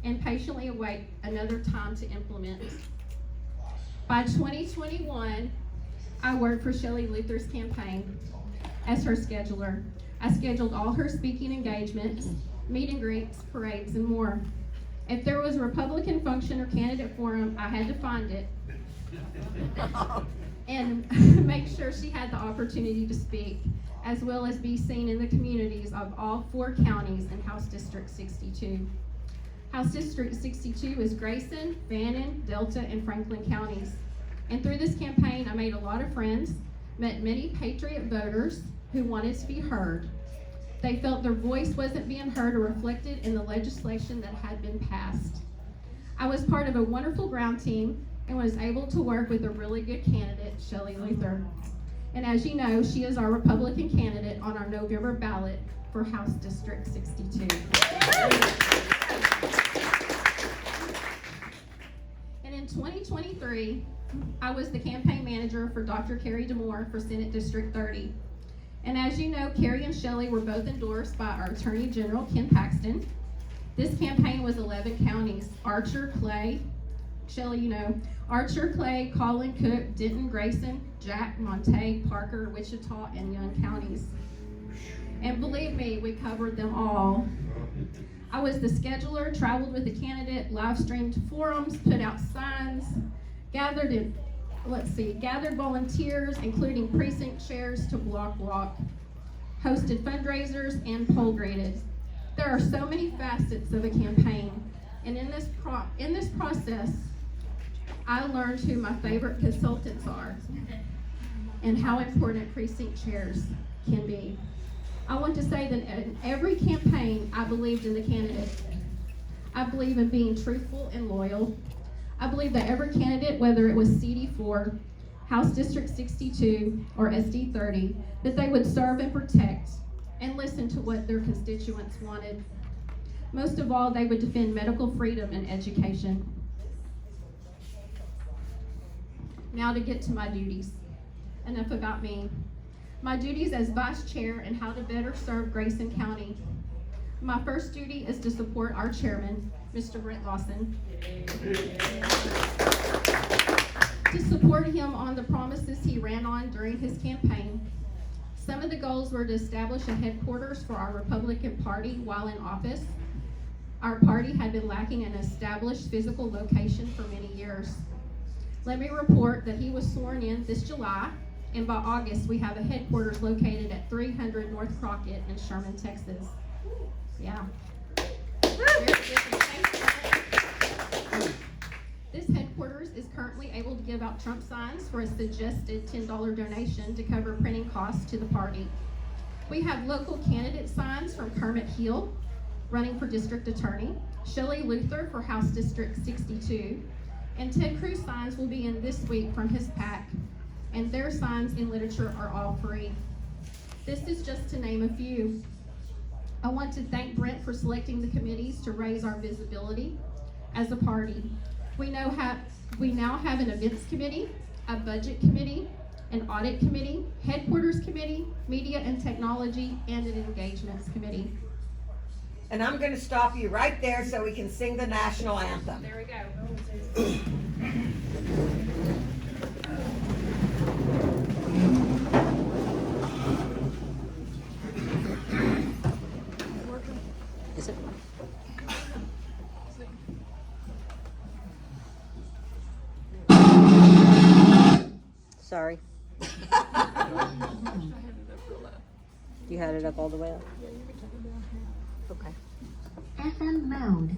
and patiently await another time to implement. By 2021, I worked for Shelley Luther's campaign. as her scheduler. I scheduled all her speaking engagements, meet and greets, parades, and more. If there was a Republican function or candidate forum, I had to find it and make sure she had the opportunity to speak, as well as be seen in the communities of all 4 counties in House District 62. House District 62 is Grayson, Bannon, Delta, and Franklin counties. And through this campaign, I made a lot of friends, met many Patriot voters who wanted to be heard. They felt their voice wasn't being heard or reflected in the legislation that had been passed. I was part of a wonderful ground team and was able to work with a really good candidate, Shelley Luther. And as you know, she is our Republican candidate on our November ballot for House District 62. And in 2023, I was the campaign manager for Dr. Carrie DeMoore for Senate District 30. And as you know, Carrie and Shelley were both endorsed by our Attorney General, Ken Paxton. This campaign was 11 counties: Archer, Clay, Shelley, you know, Archer, Clay, Collin, Cook, Denton, Grayson, Jack, Montague, Parker, Wichita, and Young counties. And believe me, we covered them all. I was the scheduler, traveled with the candidate, live streamed forums, put out signs, gathered volunteers, including precinct chairs to block walk, hosted fundraisers, and poll graded. There are so many facets of a campaign, and in this process, I learned who my favorite consultants are and how important precinct chairs can be. I want to say that in every campaign, I believed in the candidate. I believe in being truthful and loyal. I believe that every candidate, whether it was CD4, House District 62, or SD 30, that they would serve and protect and listen to what their constituents wanted. Most of all, they would defend medical freedom and education. Now to get to my duties. Enough about me. My duties as vice chair and how to better serve Grayson County. My first duty is to support our chairman, Mr. Brent Lawson. To support him on the promises he ran on during his campaign. Some of the goals were to establish a headquarters for our Republican Party while in office. Our party had been lacking an established physical location for many years. Let me report that he was sworn in this July, and by August we have a headquarters located at 300 North Crockett in Sherman, Texas. Yeah. This headquarters is currently able to give out Trump signs for a suggested $10 donation to cover printing costs to the party. We have local candidate signs from Kermit Hill, running for district attorney, Shelley Luther for House District 62, and Ted Cruz signs will be in this week from his PAC, and their signs in literature are all free. This is just to name a few. I want to thank Brent for selecting the committees to raise our visibility as a party. We now have an events committee, a budget committee, an audit committee, headquarters committee, media and technology, and an engagements committee. And I'm going to stop you right there so we can sing the national anthem. There we go. Is it? Sorry. You had it up all the way up? Okay. FM mode.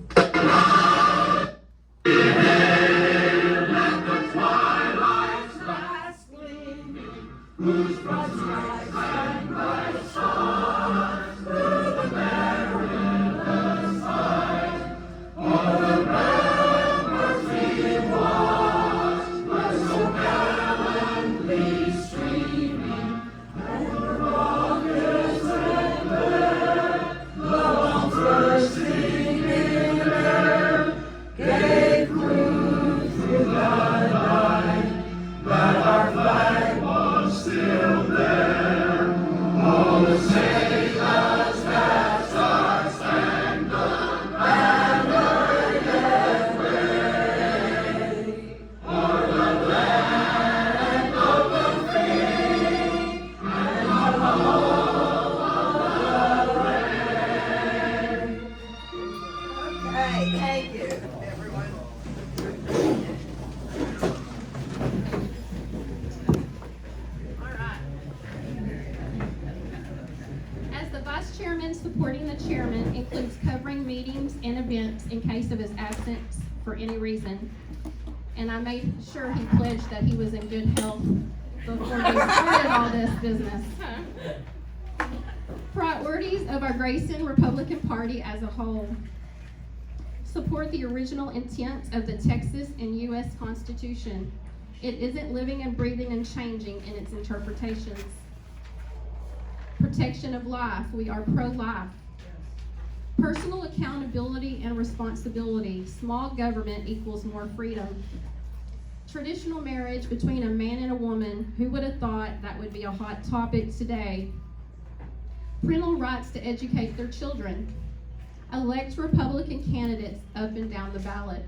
That our flag was still there. vice chairman supporting the chairman includes covering meetings and events in case of his absence for any reason. And I made sure he pledged that he was in good health before we started all this business. Priorities of our Grayson Republican Party as a whole. Support the original intent of the Texas and U.S. Constitution. It isn't living and breathing and changing in its interpretations. Protection of life. We are pro-life. Personal accountability and responsibility. Small government equals more freedom. Traditional marriage between a man and a woman. Who would have thought that would be a hot topic today? Parental rights to educate their children. Elect Republican candidates up and down the ballot.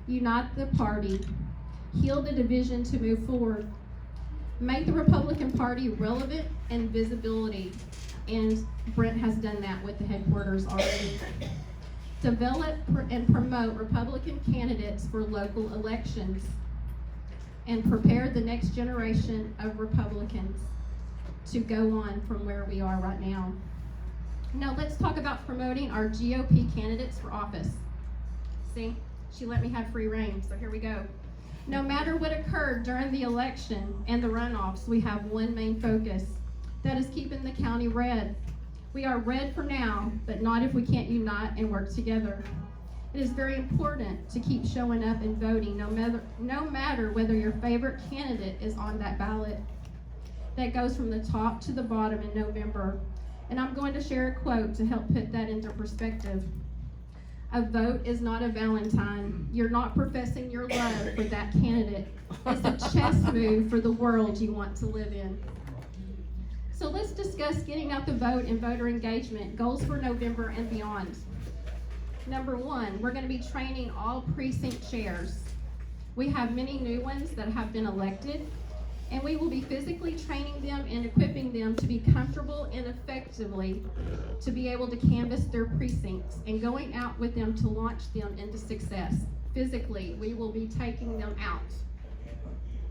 Unite the party. Heal the division to move forward. Make the Republican Party relevant and visibility. And Brent has done that with the headquarters already. Develop and promote Republican candidates for local elections. And prepare the next generation of Republicans to go on from where we are right now. Now let's talk about promoting our GOP candidates for office. See, she let me have free reign, so here we go. No matter what occurred during the election and the runoffs, we have one main focus. That is keeping the county red. We are red for now, but not if we can't unite and work together. It is very important to keep showing up and voting, no matter whether your favorite candidate is on that ballot. That goes from the top to the bottom in November. And I'm going to share a quote to help put that into perspective. A vote is not a Valentine. You're not professing your love for that candidate. It's a chess move for the world you want to live in. So let's discuss getting out the vote and voter engagement, goals for November and beyond. Number one, we're going to be training all precinct chairs. We have many new ones that have been elected, and we will be physically training them and equipping them to be comfortable and effectively to be able to canvass their precincts and going out with them to launch them into success. Physically, we will be taking them out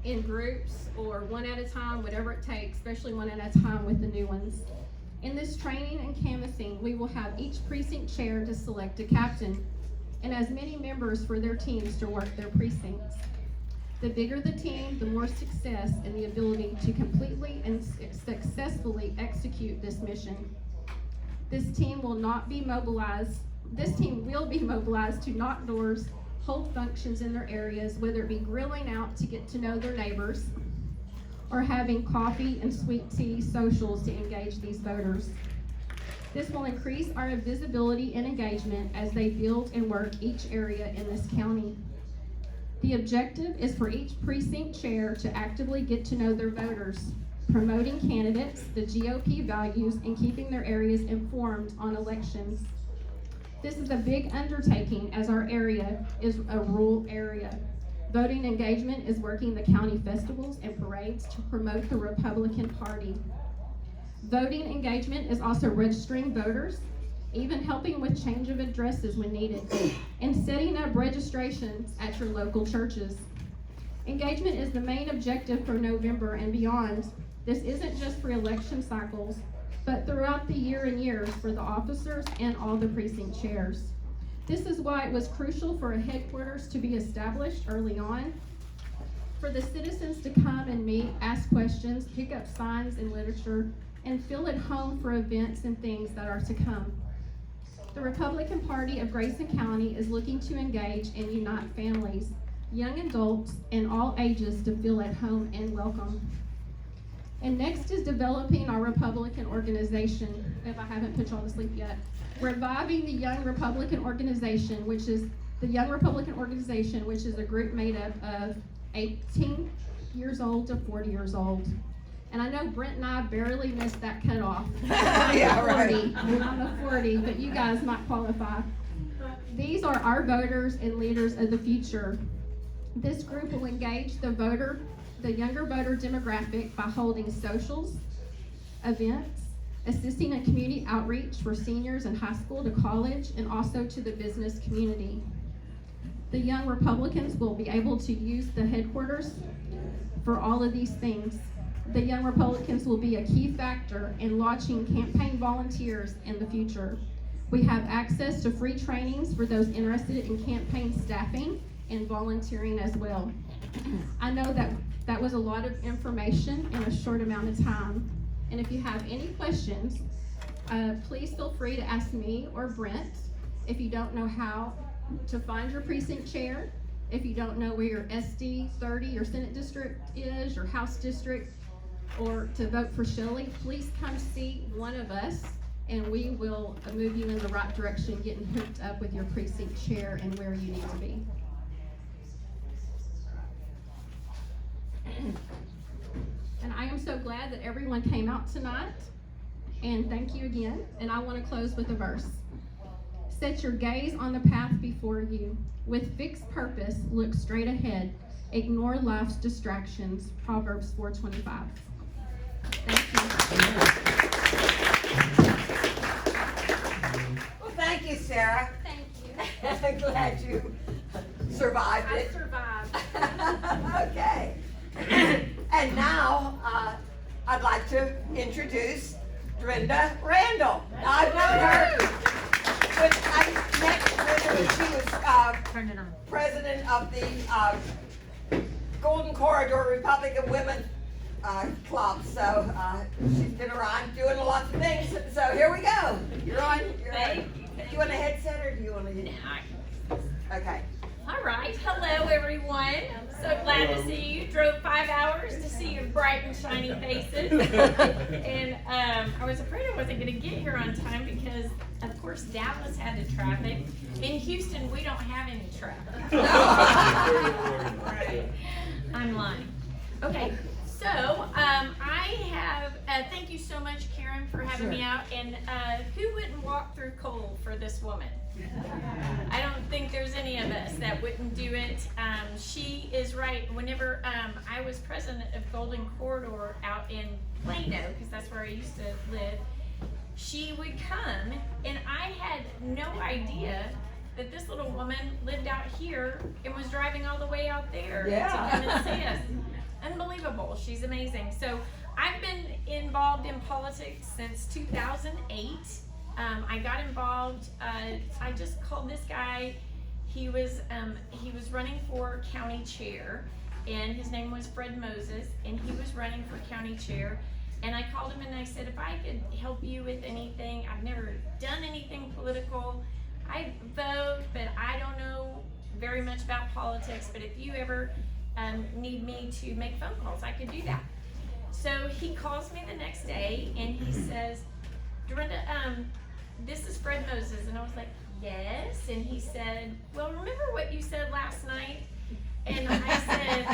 in groups or one at a time, whatever it takes, especially one at a time with the new ones. In this training and canvassing, we will have each precinct chair to select a captain and as many members for their teams to work their precincts. The bigger the team, the more success and the ability to completely and successfully execute this mission. This team will be mobilized to knock doors, hold functions in their areas, whether it be grilling out to get to know their neighbors, or having coffee and sweet tea socials to engage these voters. This will increase our visibility and engagement as they build and work each area in this county. The objective is for each precinct chair to actively get to know their voters, promoting candidates, the GOP values, and keeping their areas informed on elections. This is a big undertaking as our area is a rural area. Voting engagement is working the county festivals and parades to promote the Republican Party. Voting engagement is also registering voters, even helping with change of addresses when needed, and setting up registrations at your local churches. Engagement is the main objective for November and beyond. This isn't just for election cycles, but throughout the year and years for the officers and all the precinct chairs. This is why it was crucial for a headquarters to be established early on, for the citizens to come and meet, ask questions, pick up signs and literature, and feel at home for events and things that are to come. The Republican Party of Grayson County is looking to engage and unite families, young adults, and all ages to feel at home and welcome. And next is developing our Republican organization, if I haven't put you all to sleep yet. Reviving the Young Republican Organization, which is a group made up of 18 years old to 40 years old. And I know Brent and I barely missed that cutoff. Yeah, right. I'm a 40, but you guys might qualify. These are our voters and leaders of the future. This group will engage the younger voter demographic by holding socials, events, assisting in community outreach for seniors in high school to college, and also to the business community. The young Republicans will be able to use the headquarters for all of these things. the Young Republicans will be a key factor in launching campaign volunteers in the future. We have access to free trainings for those interested in campaign staffing and volunteering as well. I know that was a lot of information in a short amount of time, and if you have any questions, please feel free to ask me or Brent. If you don't know how to find your precinct chair, if you don't know where your SD 30, your Senate district is, your House district, or to vote for Shelley, please come see one of us and we will move you in the right direction, getting hooked up with your precinct chair and where you need to be. And I am so glad that everyone came out tonight, and thank you again. And I want to close with a verse. Set your gaze on the path before you. With fixed purpose, look straight ahead. Ignore life's distractions. Proverbs 4:25. Thank you. Well, thank you, Sarah. Thank you. I'm glad you survived I it. survived. Okay. And now, I'd like to introduce Brenda Randall. Now, I've known her, when I met Brenda when she was president of the Golden Corridor Republican Women Club. So she's been around doing lots of things. So here we go. You're on. Thank you. Do you want a headset or do you want to? Okay. All right, hello everyone. So glad to see you. Drove 5 hours to see your bright and shiny faces. And I was afraid I wasn't going to get here on time because, of course, Dallas had the traffic. In Houston, we don't have any traffic. Right. I'm lying. Okay, so I have, thank you so much, Karen, for having me out. And who wouldn't walk through coal for this woman? I don't think there's any of us that wouldn't do it. She is right. Whenever I was president of Golden Corridor out in Plano, because that's where I used to live, she would come, and I had no idea that this little woman lived out here and was driving all the way out there to come and see us. Unbelievable. She's amazing. So I've been involved in politics since 2008. I got involved, I just called this guy, he was running for county chair, and his name was Fred Moses, and he was running for county chair, and I called him and I said, if I could help you with anything, I've never done anything political, I vote, but I don't know very much about politics, but if you ever need me to make phone calls, I could do that. So he calls me the next day, and he says, Dorinda, this is Fred Moses. And I was like, yes. And he said, well, remember what you said last night? And I said,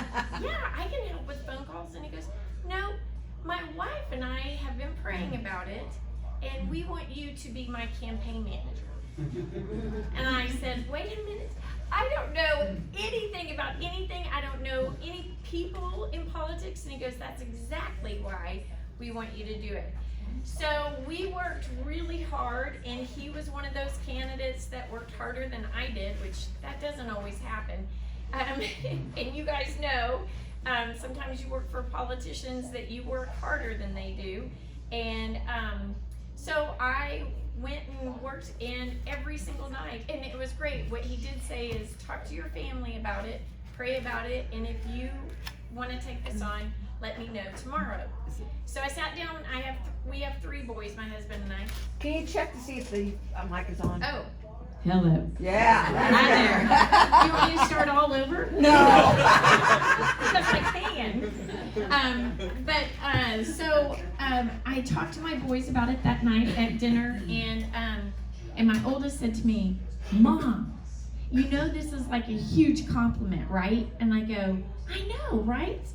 yeah, I can help with phone calls. And he goes, no, my wife and I have been praying about it, and we want you to be my campaign manager. And I said, wait a minute. I don't know anything about anything. I don't know any people in politics. And he goes, that's exactly why we want you to do it. So we worked really hard, and he was one of those candidates that worked harder than I did, which that doesn't always happen. And you guys know, sometimes you work for politicians that you work harder than they do. And so I went and worked in every single night, and it was great. What he did say is talk to your family about it, pray about it, and if you want to take this on, let me know tomorrow. So I sat down. We have 3 boys, my husband and I. Can you check to see if the mic is on? Oh. Hello. Yeah. Hi there. You want me to start all over? No. Because I can. So I talked to my boys about it that night at dinner, and my oldest said to me, Mom, you know this is like a huge compliment, right? And I go, I know, right?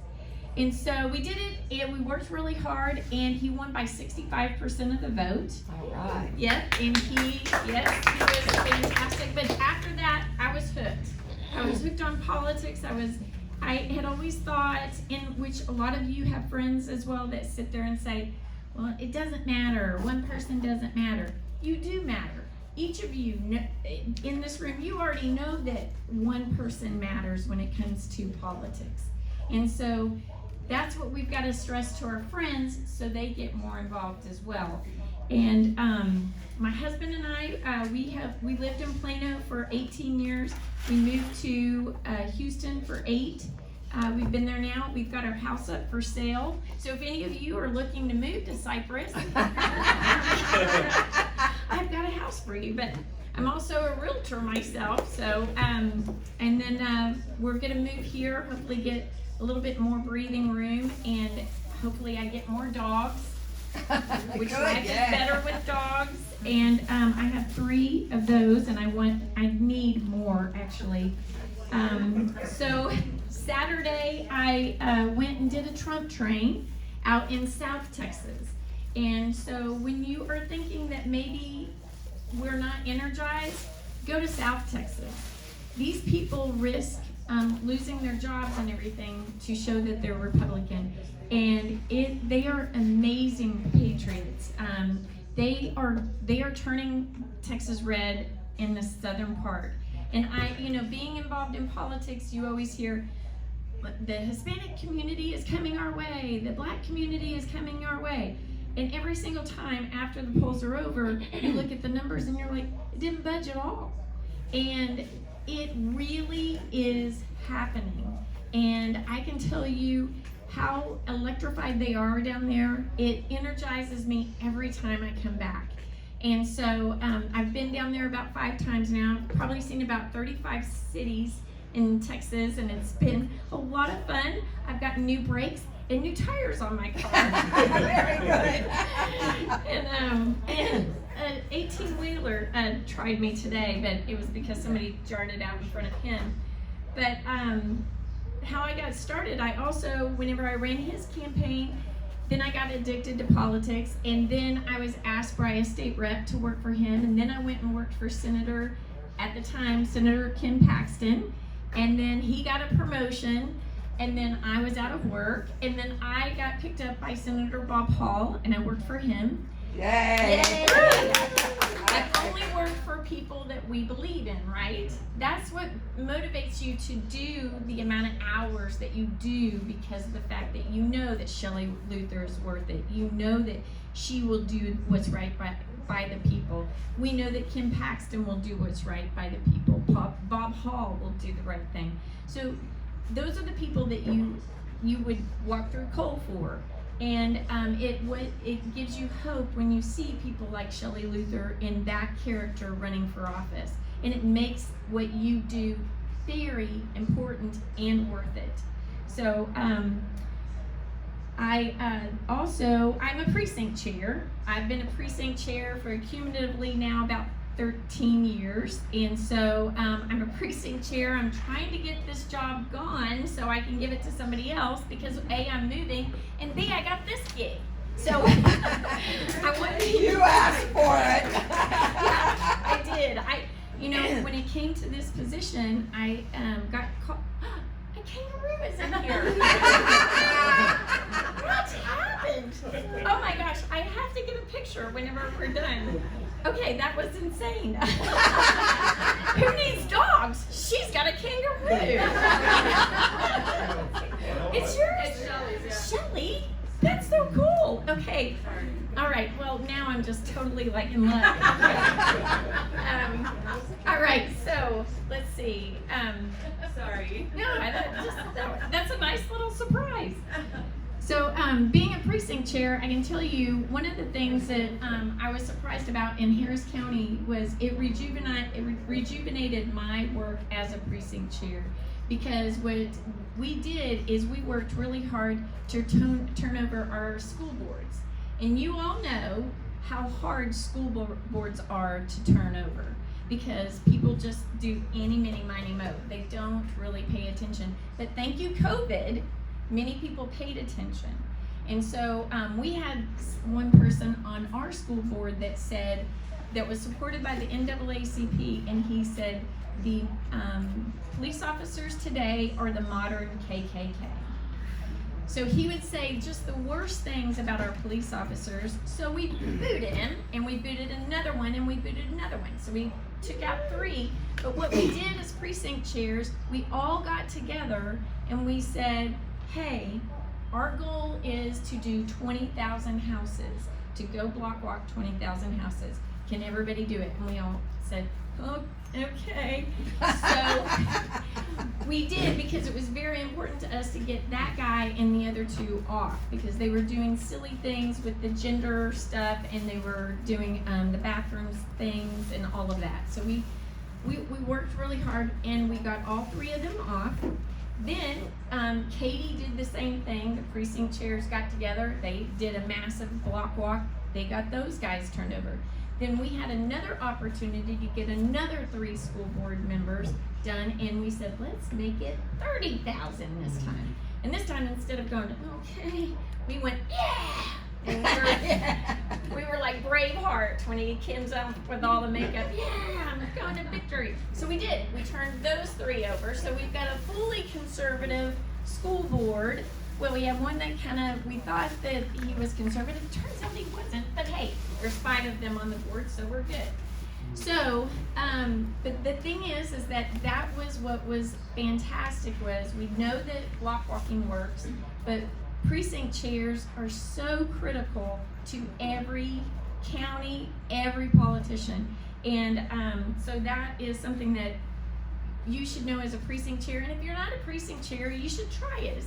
And so we did it, and we worked really hard, and he won by 65% of the vote. All right. Yep, and he was fantastic. But after that, I was hooked. I was hooked on politics. I had always thought, in which a lot of you have friends as well that sit there and say, well, it doesn't matter. One person doesn't matter. You do matter. Each of you in this room, you already know that one person matters when it comes to politics. And so that's what we've got to stress to our friends so they get more involved as well. And my husband and I, we lived in Plano for 18 years. We moved to Houston for 8. We've been there now. We've got our house up for sale. So if any of you are looking to move to Cypress, I've got a house for you. But I'm also a realtor myself. So and then we're gonna move here. Hopefully get a little bit more breathing room, and hopefully I get more dogs. Which life is better with dogs. And I have 3 of those, and I need more actually. So Saturday I went and did a Trump train out in South Texas. And so when you are thinking that maybe we're not energized, go to South Texas. These people risk losing their jobs and everything to show that they're Republican. And they are amazing patriots. They are turning Texas red in the southern part. And being involved in politics, you always hear the Hispanic community is coming our way, the Black community is coming our way. And every single time after the polls are over, you look at the numbers and you're like, it didn't budge at all. And it really is happening. And I can tell you how electrified they are down there. It energizes me every time I come back. And so I've been down there about 5 times now. I've probably seen about 35 cities in Texas, and it's been a lot of fun. I've got new brakes and new tires on my car. Very good. And an 18-wheeler tried me today, but it was because somebody jarred it out in front of him. But how I got started, I also, whenever I ran his campaign, then I got addicted to politics, and then I was asked by a state rep to work for him, and then I went and worked for Senator, at the time, Senator Ken Paxton, and then he got a promotion, and then I was out of work, and then I got picked up by Senator Bob Hall, and I worked for him. Yay! I've only worked for people that we believe in, right? That's what motivates you to do the amount of hours that you do, because of the fact that you know that Shelley Luther is worth it. You know that she will do what's right by the people. We know that Kim Paxton will do what's right by the people. Bob Hall will do the right thing. So those are the people that you would walk through coal for. And it gives you hope when you see people like Shelley Luther in that character running for office. And it makes what you do very important and worth it. So I'm a precinct chair. I've been a precinct chair for cumulatively now about 13 years, and so I'm a precinct chair. I'm trying to get this job gone so I can give it to somebody else, because A, I'm moving, and B, I got this gig. So I want to. You asked for it. Yeah, I did. When it came to this position, I got called. A kangaroo is in here. What happened? Oh my gosh, I have to get a picture whenever we're done. Okay, that was insane. Who needs dogs? She's got a kangaroo. It's yours? It's Shelley's, yeah. Shelley? That's so cool. Okay. All right, well, now I'm just totally like in love. All right, so let's see. Sorry. No, that's a nice little surprise. So being a precinct chair, I can tell you one of the things that I was surprised about in Harris County was it rejuvenated my work as a precinct chair, because what we did is we worked really hard to turn over our school boards. And you all know how hard school boards are to turn over, because people just do any, mini, miny, mo. They don't really pay attention. But thank you, COVID, many people paid attention. And so we had one person on our school board that was supported by the NAACP, and he said, the police officers today are the modern KKK. So he would say just the worst things about our police officers. So we booted him, and we booted another one, and we booted another one. So we took out 3. But what we did as precinct chairs, we all got together and we said, hey, our goal is to do 20,000 houses, to go block walk 20,000 houses. Can everybody do it? And we all said, oh, okay. So we did, because it was very important to us to get that guy and the other two off, because they were doing silly things with the gender stuff, and they were doing the bathrooms things and all of that. So we worked really hard, and we got all three of them off. Then Katie did the same thing. The precinct chairs got together. They did a massive block walk. They got those guys turned over. Then we had another opportunity to get another 3 school board members done, and we said, let's make it 30,000 this time. And this time, instead of going, okay, we went, yeah! And we were like Braveheart when he comes up with all the makeup. Yeah, I'm going to victory. So we did. We turned those 3 over. So we've got a fully conservative school board. Well, we have one that we thought that he was conservative. Turns out he wasn't. But hey, there's 5 of them on the board, so we're good. So, but the thing is that was what was fantastic, was we know that block walking works, but precinct chairs are so critical to every county, every politician. And so that is something that you should know as a precinct chair. And if you're not a precinct chair, you should try it.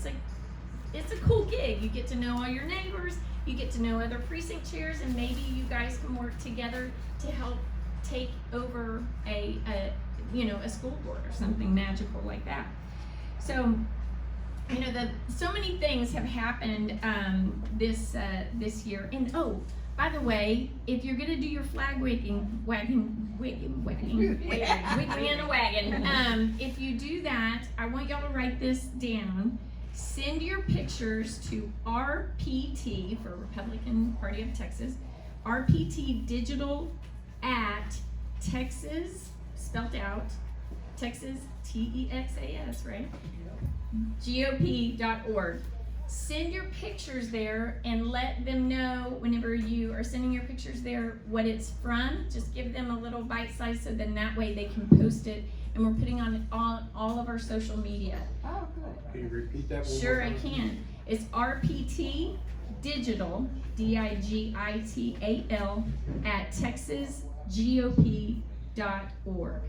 It's a cool gig. You get to know all your neighbors, you get to know other precinct chairs, and maybe you guys can work together to help take over a school board or something magical like that. So, so many things have happened this year. And oh, by the way, if you're gonna do your flag wigging in a wagon, if you do that, I want y'all to write this down. Send your pictures to RPT, for Republican Party of Texas, RPT Digital at Texas, spelled out, Texas, TEXAS, right? GOP.org. Send your pictures there and let them know whenever you are sending your pictures there what it's from. Just give them a little bite size, so then that way they can post it. And we're putting on all of our social media. Oh, good. Can you repeat that one? Sure, I can. It's RPT Digital, DIGITAL, at TexasGOP.org.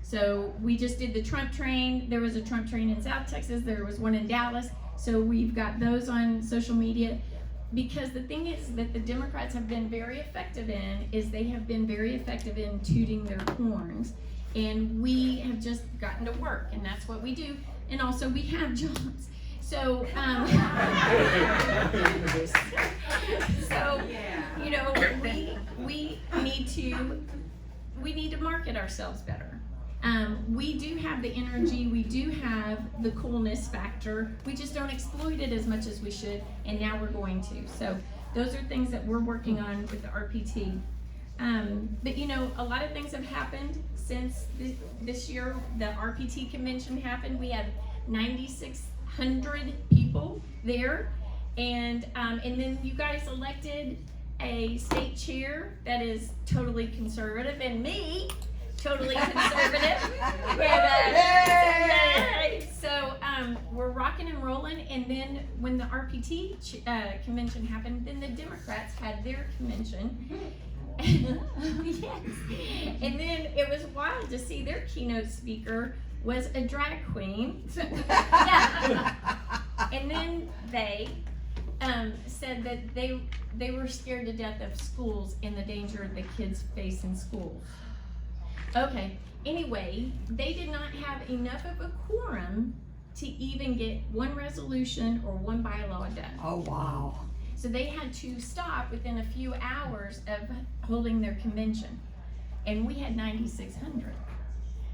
So we just did the Trump train. There was a Trump train in South Texas. There was one in Dallas. So we've got those on social media. Because the thing is that the Democrats have been very effective in, is they have been very effective in tooting their horns. And we have just gotten to work, and that's what we do. And also we have jobs. So, we need to market ourselves better. We do have the energy, we do have the coolness factor. We just don't exploit it as much as we should, and now we're going to. So those are things that we're working on with the RPT. But a lot of things have happened since this year. The RPT convention happened. We had 9,600 people there, and then you guys elected a state chair that is totally conservative, and me, totally conservative. So we're rocking and rolling. And then when the RPT convention happened, then the Democrats had their convention. Yes. And then it was wild to see their keynote speaker was a drag queen. Yeah. And then they said that they were scared to death of schools and the danger the kids face in school. Okay, anyway, they did not have enough of a quorum to even get one resolution or one bylaw done. Oh, wow. So they had to stop within a few hours of holding their convention. And we had 9,600.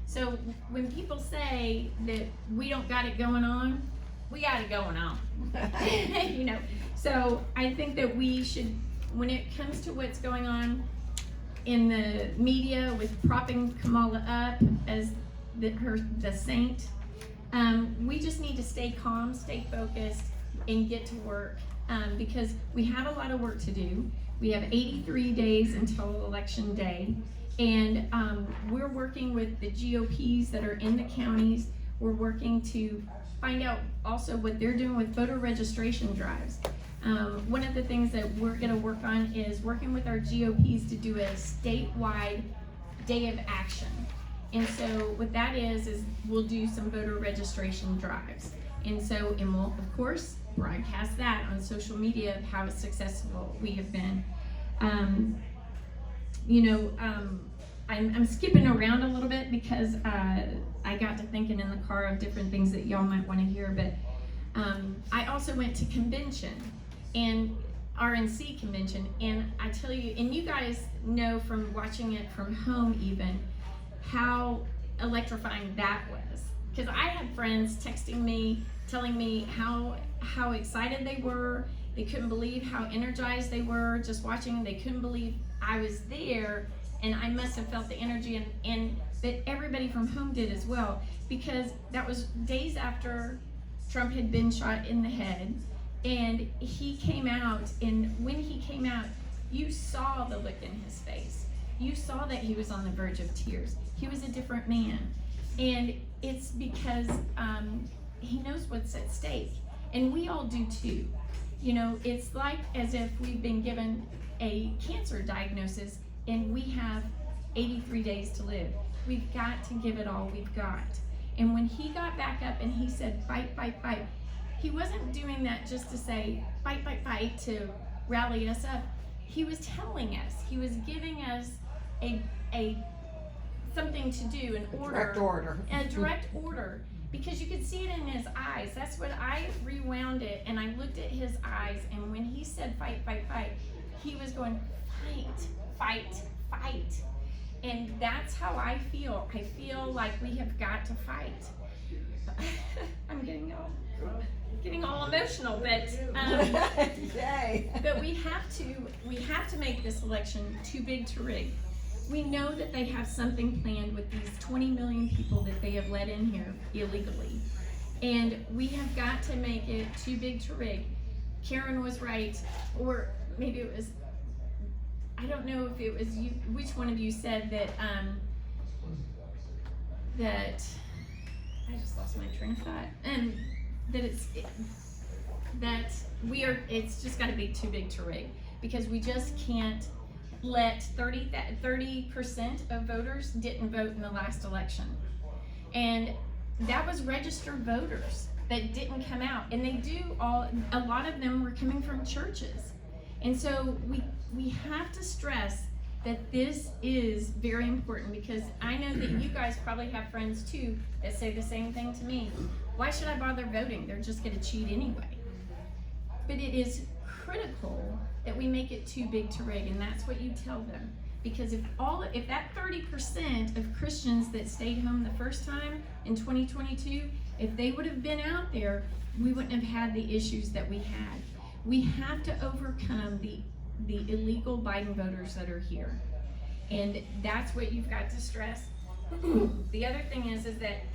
So when people say that we don't got it going on, we got it going on. So I think that we should, when it comes to what's going on in the media with propping Kamala up as the saint, we just need to stay calm, stay focused, and get to work. Because we have a lot of work to do. We have 83 days until election day, and we're working with the GOPs that are in the counties. We're working to find out also what they're doing with voter registration drives. One of the things that we're gonna work on is working with our GOPs to do a statewide day of action. And so what that is we'll do some voter registration drives. And we'll, of course, broadcast that on social media of how successful we have been. I'm skipping around a little bit because I got to thinking in the car of different things that y'all might want to hear, but I also went to convention, and RNC convention, and I tell you, and you guys know from watching it from home even, how electrifying that was. Because I had friends texting me, telling me how excited they were. They couldn't believe how energized they were just watching. They couldn't believe I was there, and I must have felt the energy, and that everybody from home did as well, because that was days after Trump had been shot in the head, and he came out, and when he came out, you saw the look in his face. You saw that he was on the verge of tears. He was a different man, and it's because he knows what's at stake, and we all do too. You know, it's like as if we've been given a cancer diagnosis and we have 83 days to live. We've got to give it all we've got. And when he got back up and he said, fight, fight, fight, he wasn't doing that just to say, fight, fight, fight, to rally us up. He was telling us, he was giving us a something to do, an order. Direct order. A direct order. Because you could see it in his eyes. That's what I rewound it, and I looked at his eyes, and when he said fight, fight, fight, he was going, fight, fight, fight. And that's how I feel. I feel like we have got to fight. I'm getting all emotional, but but we have to make this election too big to rig. We know that they have something planned with these 20 million people that they have let in here illegally. And we have got to make it too big to rig. Karen was right, or maybe it was, I don't know if it was you, which one of you said that, that, I just lost my train of thought, and that it's just gotta be too big to rig, because we just can't let 30% of voters didn't vote in the last election. And that was registered voters that didn't come out. And a lot of them were coming from churches. And so we have to stress that this is very important, because I know that you guys probably have friends too that say the same thing to me. Why should I bother voting? They're just gonna cheat anyway. But it is critical that we make it too big to rig, and that's what you tell them. Because if that 30% of Christians that stayed home the first time in 2022, if they would have been out there, we wouldn't have had the issues that we had. We have to overcome the illegal Biden voters that are here. And that's what you've got to stress. The other thing is that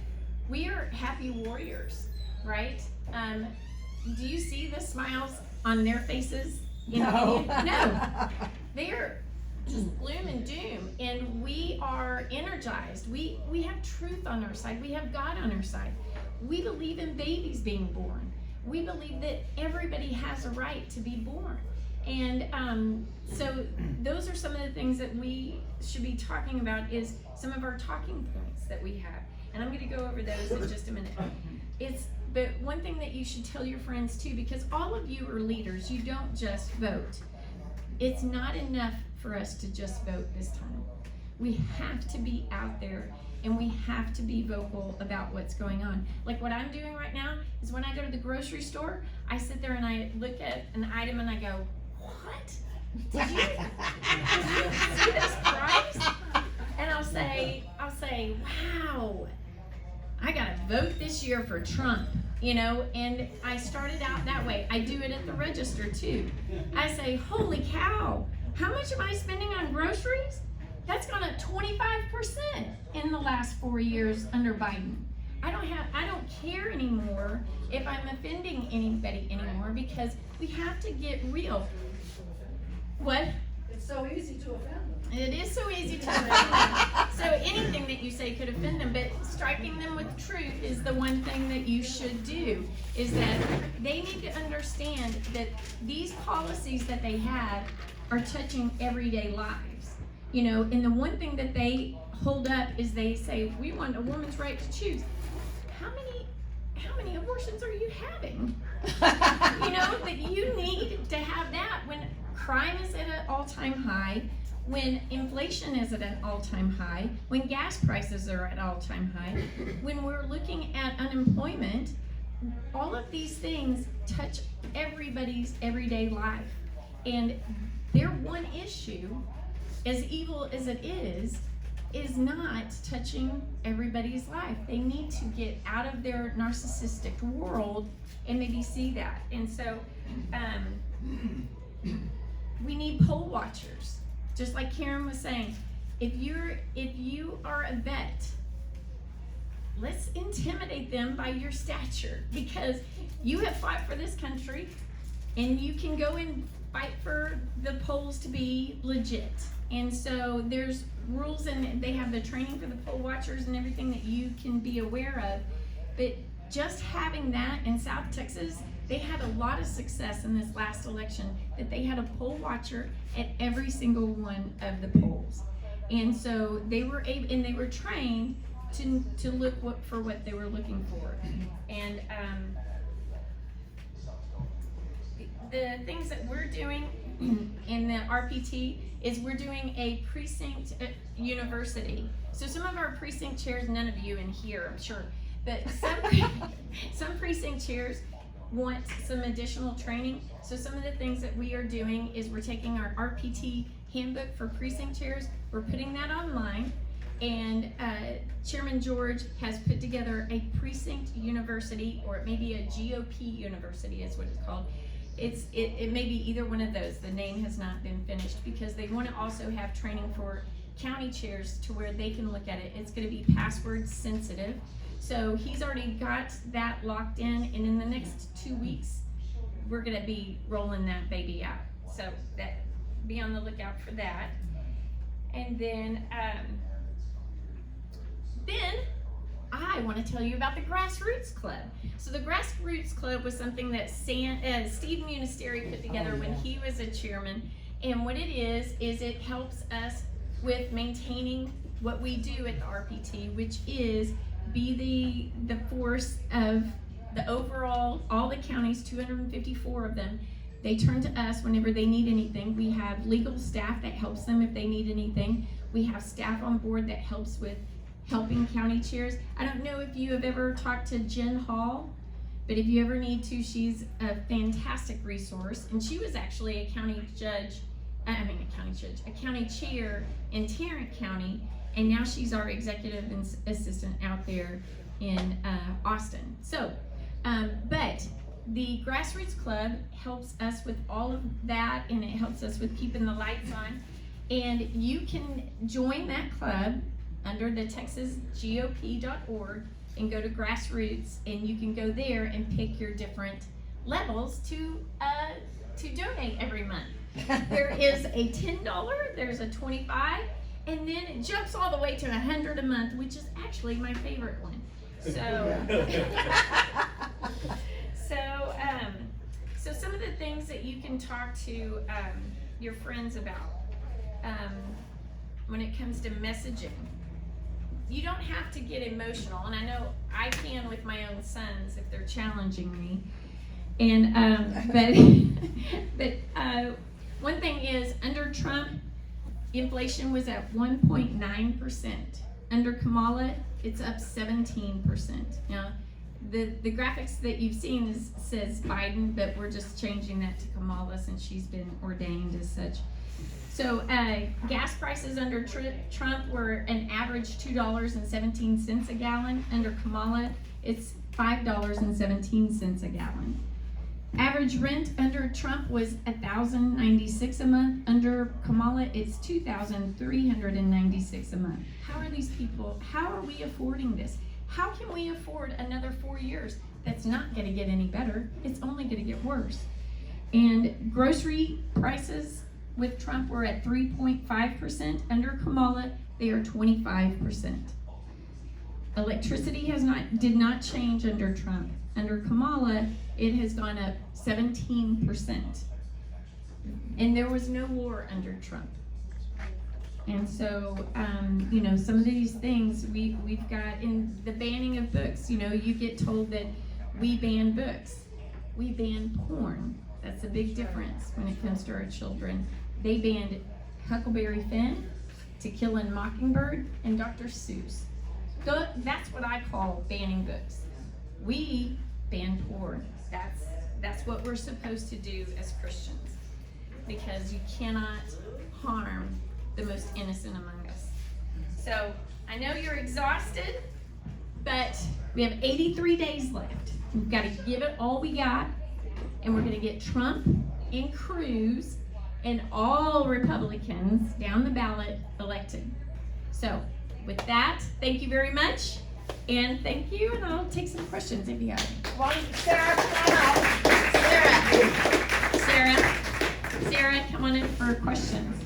we are happy warriors, right? Do you see the smiles on their faces? No. They're just gloom and doom, and we are energized. We have truth on our side. We have God on our side. We believe in babies being born. We believe that everybody has a right to be born. And so those are some of the things that we should be talking about, is some of our talking points that we have. And I'm going to go over those in just a minute. But one thing that you should tell your friends too, because all of you are leaders, you don't just vote. It's not enough for us to just vote this time. We have to be out there, and we have to be vocal about what's going on. Like what I'm doing right now is when I go to the grocery store, I sit there and I look at an item and I go, what? Did you see this price? And I'll say, wow, I gotta vote this year for Trump, and I started out that way. I do it at the register too. I say, holy cow, how much am I spending on groceries? That's gone up 25% in the last 4 years under Biden. I don't care anymore if I'm offending anybody anymore, because we have to get real. What? It's so easy to offend them. It is so easy to offend them. So anything that you say could offend them, but striking them with truth is the one thing that you should do, is that they need to understand that these policies that they have are touching everyday lives. You know, and the one thing that they hold up is they say, we want a woman's right to choose. How many abortions are you having? You know, that you need to have that when crime is at an all-time high, when inflation is at an all-time high, when gas prices are at all-time high, when we're looking at unemployment. All of these things touch everybody's everyday life. And their one issue, as evil as it is not touching everybody's life. They need to get out of their narcissistic world and maybe see that. And so we need poll watchers. Just like Karen was saying, if you are a vet, let's intimidate them by your stature, because you have fought for this country and you can go and fight for the polls to be legit. And so there's rules, and they have the training for the poll watchers and everything that you can be aware of. But just having that in South Texas, they had a lot of success in this last election, that they had a poll watcher at every single one of the polls. And so they were able, and they were trained to look for what they were looking for. And the things that we're doing in the RPT is we're doing a precinct university. So some of our precinct chairs, none of you in here, I'm sure, but some precinct chairs want some additional training. So some of the things that we are doing is we're taking our RPT handbook for precinct chairs, we're putting that online, and Chairman George has put together a precinct university, or it may be a GOP university is what it's called. It may be either one of those. The name has not been finished, because they want to also have training for county chairs to where they can look at it. It's going to be password sensitive. So he's already got that locked in, and in the next 2 weeks, we're going to be rolling that baby out. So that, be on the lookout for that. And then I want to tell you about the Grassroots Club. So the Grassroots Club was something that Steve Munisteri put together when he was a chairman. And what it is it helps us with maintaining what we do at the RPT, which is be the force of the overall, all the counties, 254 of them. They turn to us whenever they need anything. We have legal staff that helps them if they need anything. We have staff on board that helps with helping county chairs. I don't know if you have ever talked to Jen Hall, but if you ever need to, she's a fantastic resource. And she was actually a county chair in Tarrant County, and now she's our executive assistant out there in Austin. So, but the Grassroots Club helps us with all of that, and it helps us with keeping the lights on. And you can join that club under the texasgop.org and go to Grassroots, and you can go there and pick your different levels to donate every month. There is a $10, there's a $25, and then it jumps all the way to $100 a month, which is actually my favorite one. So some of the things that you can talk to your friends about when it comes to messaging. You don't have to get emotional, and I know I can with my own sons if they're challenging me. And but one thing is, under Trump, inflation was at 1.9%. Under Kamala, it's up 17%. Now, the graphics that you've seen says Biden, but we're just changing that to Kamala since she's been ordained as such. So gas prices under Trump were an average $2.17 a gallon. Under Kamala, it's $5.17 a gallon. Average rent under Trump was $1,096 a month. Under Kamala, it's $2,396 a month. How are these people, how are we affording this? How can we afford another 4 years? That's not going to get any better. It's only going to get worse. And grocery prices with Trump were at 3.5%. Under Kamala, they are 25%. Electricity did not change under Trump. Under Kamala, it has gone up 17%. And there was no war under Trump. And so, you know, some of these things we've got in the banning of books. You know, you get told that we ban books. We ban porn. That's a big difference when it comes to our children. They banned Huckleberry Finn, To Kill a Mockingbird, and Dr. Seuss. That's what I call banning books. We ban porn. That's what we're supposed to do as Christians, because you cannot harm the most innocent among us. So I know you're exhausted, but we have 83 days left. We've got to give it all we got, and we're going to get Trump and Cruz and all Republicans down the ballot elected. So with that, thank you very much, and thank you, and I'll take some questions if you have any. Sarah, come on in for questions.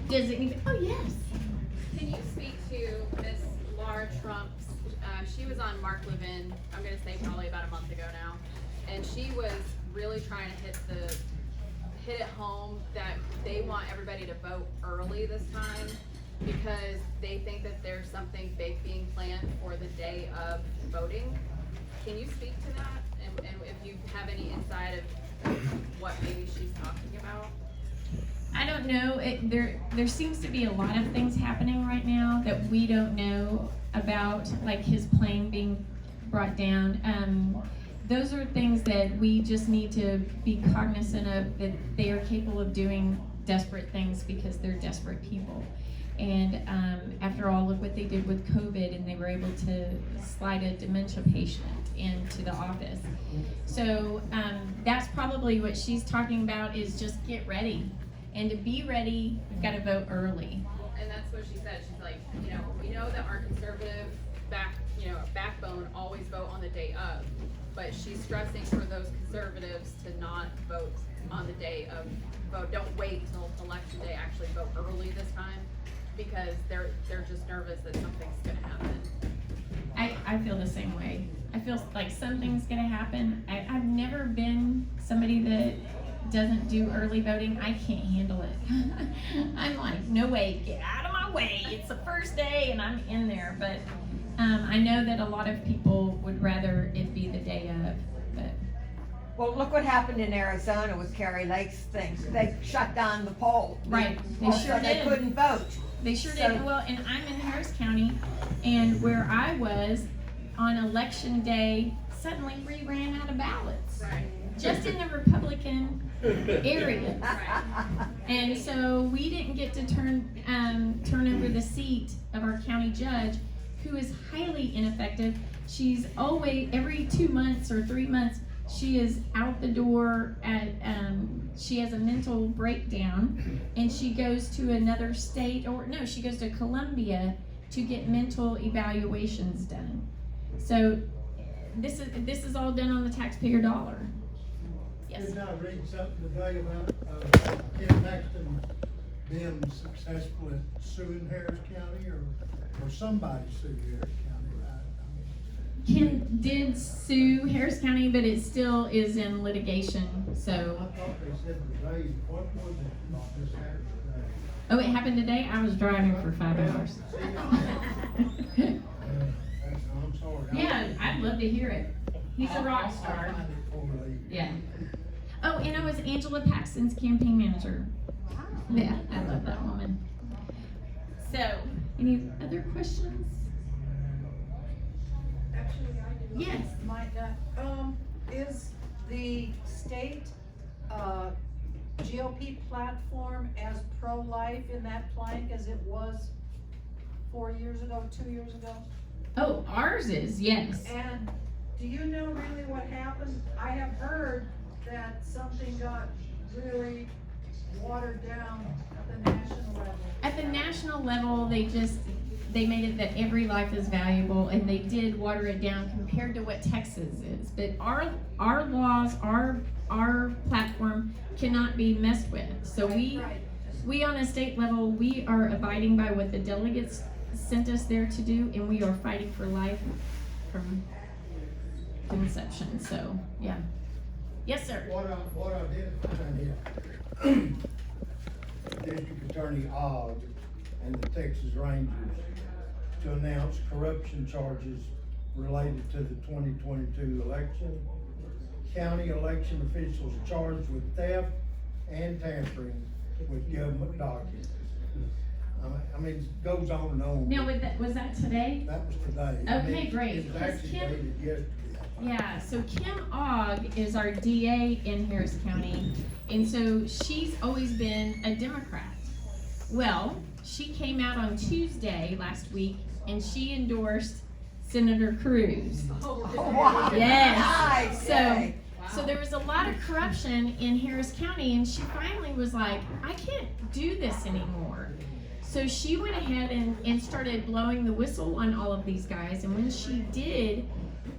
Does it? Oh yes. Can you speak to Miss Laura Trump's? She was on Mark Levin, I'm going to say probably about a month ago now, and she was really trying to hit it home that they want everybody to vote early this time because they think that there's something big being planned for the day of voting. Can you speak to that, and if you have any insight of what maybe she's talking about? I don't know. There seems to be a lot of things happening right now that we don't know about, like his plane being brought down. Those are things that we just need to be cognizant of, that they are capable of doing desperate things because they're desperate people. And after all, look what they did with COVID, and they were able to slide a dementia patient into the office. So that's probably what she's talking about, is just get ready. And to be ready, you've got to vote early. And that's what she said. She's like, you know, we know that our conservative backbone always vote on the day of, but she's stressing for those conservatives to not vote on the day of vote. Don't wait until election day. Actually vote early this time, because they're just nervous that something's going to happen. I feel the same way. I feel like something's going to happen. I've never been somebody that doesn't do early voting. I can't handle it. I'm like, no way, get out of my way. It's the first day and I'm in there. But I know that a lot of people would rather it be the day of. But Well, look what happened in Arizona with Carrie Lake's things. They shut down the poll. Right, they sure So they did. couldn't vote. They sure So- did. Well, and I'm in Harris County, and where I was on election day, suddenly we ran out of ballots. Right. Just in the Republican area. And so we didn't get to turn over the seat of our county judge, who is highly ineffective. She's always, every 2 months or 3 months, she is out the door at, she has a mental breakdown, and she goes to another state, or no, she goes to Columbia to get mental evaluations done. So this is all done on the taxpayer dollar. Yes. Did I read something today about Ken Paxton being successful at suing Harris County, or somebody sued Harris County, right? Ken did sue Harris County, but it still is in litigation, so. I thought they said today, what was it about this Harris today? Oh, it happened today? I was driving for 5 hours. I'm sorry. Yeah, I'd love to hear it. He's a rock I'll star. find it for you later. Yeah. Oh, and I was Angela Paxton's campaign manager. Yeah, I love that woman. So, any other questions? Actually, I do. Yes. Might not. Is the state, GOP platform as pro-life in that plank as it was 4 years ago, 2 years ago? Oh, ours is, yes. And do you know really what happened? I have heard that something got really watered down at the national level? At the national level, they made it that every life is valuable, and they did water it down compared to what Texas is. But our laws, our platform cannot be messed with. So we on a state level, we are abiding by what the delegates sent us there to do, and we are fighting for life from conception. So yeah. Yes, sir. What I did find here, District Attorney Ogg and the Texas Rangers to announce corruption charges related to the 2022 election. County election officials charged with theft and tampering with government documents. I mean, it goes on and on. Now, was that today? That was today. Okay, great. It was Because actually Kim- dated yesterday. Yeah, so Kim Ogg is our DA in Harris County, and so she's always been a Democrat. Well, she came out on Tuesday last week and she endorsed Senator Cruz. Wow. Yes. Nice. So there was a lot of corruption in Harris County, and she finally was like, I can't do this anymore. So she went ahead and started blowing the whistle on all of these guys, and when she did,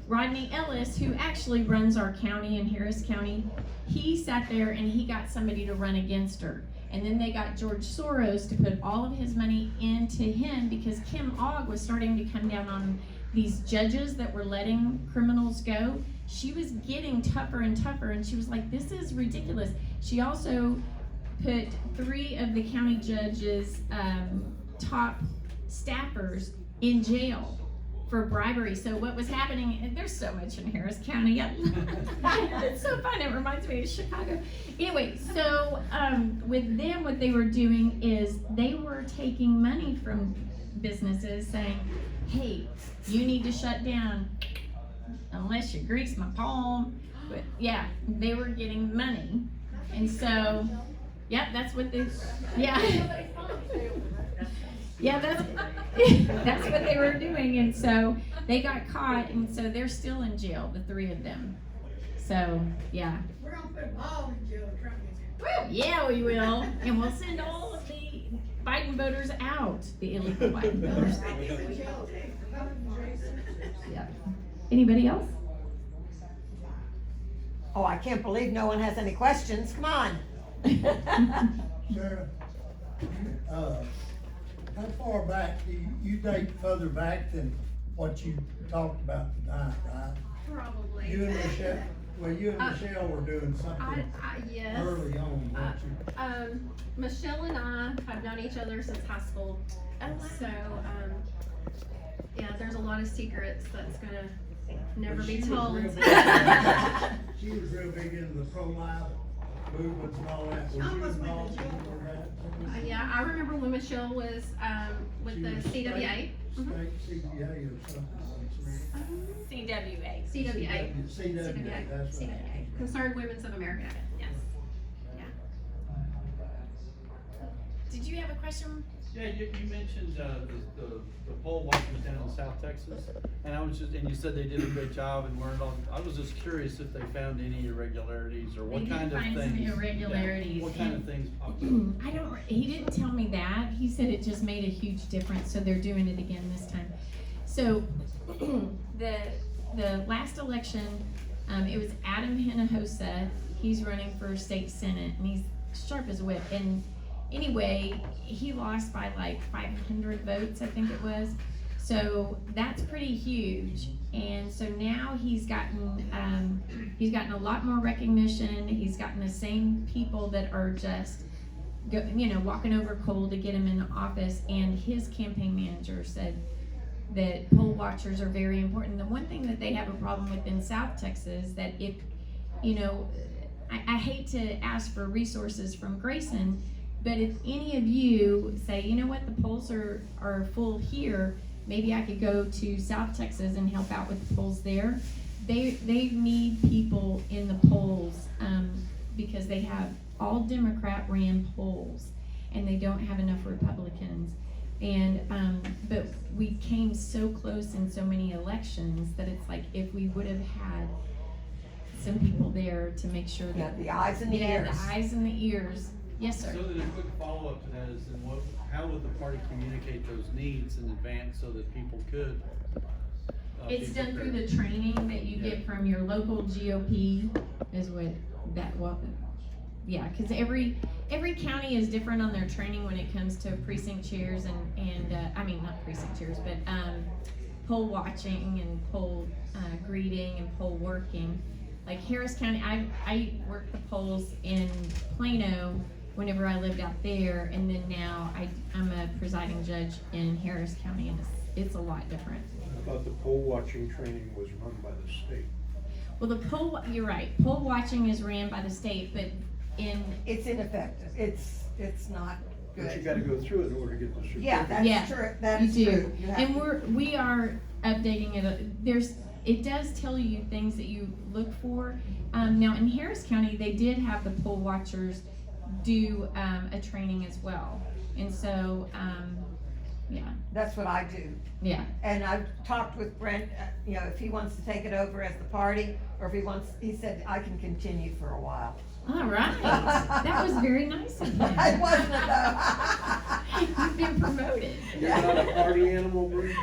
Rodney Ellis, who actually runs our county in Harris County, he sat there and he got somebody to run against her. And then they got George Soros to put all of his money into him because Kim Ogg was starting to come down on these judges that were letting criminals go. She was getting tougher and tougher, and she was like, this is ridiculous. She also put 3 of the county judges' top staffers in jail for bribery. So what was happening, and there's so much in Harris County. It's so fun. It reminds me of Chicago. Anyway, so with them, what they were doing is they were taking money from businesses saying, hey, you need to shut down unless you grease my palm. But yeah, they were getting money. And so, yep, that's what they, yeah. Yeah, that's what they were doing, and so they got caught, and so they're still in jail, the 3 of them. So yeah. We're gonna put them all in jail, Trump is in. Yeah, we will, and we'll send all of the Biden voters out, the illegal Biden voters. Yeah. Anybody else? Oh, I can't believe no one has any questions. Come on. Sarah, how far back, you date further back than what you talked about tonight, right? Probably. You and Michelle, Michelle were doing something Yes. early on, weren't you? Michelle and I have known each other since high school. So, yeah, there's a lot of secrets that's gonna never be told. She was real big into the pro-life movements and all that. Was you involved in all that? Yeah, I remember when Michelle was with She the was CWA. State CWA or something. CWA. CWA. CWA, that's right. CWA. Concerned Women's of America. Yes. Yeah. Did you have a question? Yeah, you mentioned the poll watchers down in South Texas, and and you said they did a great job and learned all. I was just curious if they found any irregularities or what kind of things. They did find some irregularities. Yeah, what kind of things popped up? He didn't tell me that. He said it just made a huge difference, so they're doing it again this time. So the last election, it was Adam Hinojosa. He's running for state senate, and he's sharp as a whip. And anyway, he lost by like 500 votes, I think it was. So that's pretty huge. And so now he's gotten a lot more recognition. He's gotten the same people that are just, walking over coal to get him in the office. And his campaign manager said that poll watchers are very important. The one thing that they have a problem with in South Texas, that if, I hate to ask for resources from Grayson, but if any of you say, you know what, the polls are full here, maybe I could go to South Texas and help out with the polls there. They need people in the polls because they have all Democrat ran polls and they don't have enough Republicans. And but we came so close in so many elections that it's like if we would have had some people there to make sure that the eyes and the ears. The eyes and the ears. Yes, sir. So then a quick follow-up to that is then how would the party communicate those needs in advance so that people could? It's be done through prepared? the training that you get from your local GOP is what that, well, yeah, cause every county is different on their training when it comes to precinct chairs and I mean, not precinct chairs, but, poll watching and poll, greeting and poll working. Like Harris County, I worked the polls in Plano whenever I lived out there, and then now I'm a presiding judge in Harris County, and it's a lot different. I thought the poll watching training was run by the state. Well, you're right, poll watching is ran by the state, but It's ineffective, it's not good. But you gotta go through it in order to get the certificate. Yeah, that's true, that is you do. true. You have And to- we are updating it, it does tell you things that you look for. Now in Harris County, they did have the poll watchers do, a training as well, and so, yeah. That's what I do. Yeah. And I've talked with Brent, if he wants to take it over as the party, or if he said, I can continue for a while. All right, that was very nice of him. It wasn't though. You've been promoted. You're not a party animal, Bruce?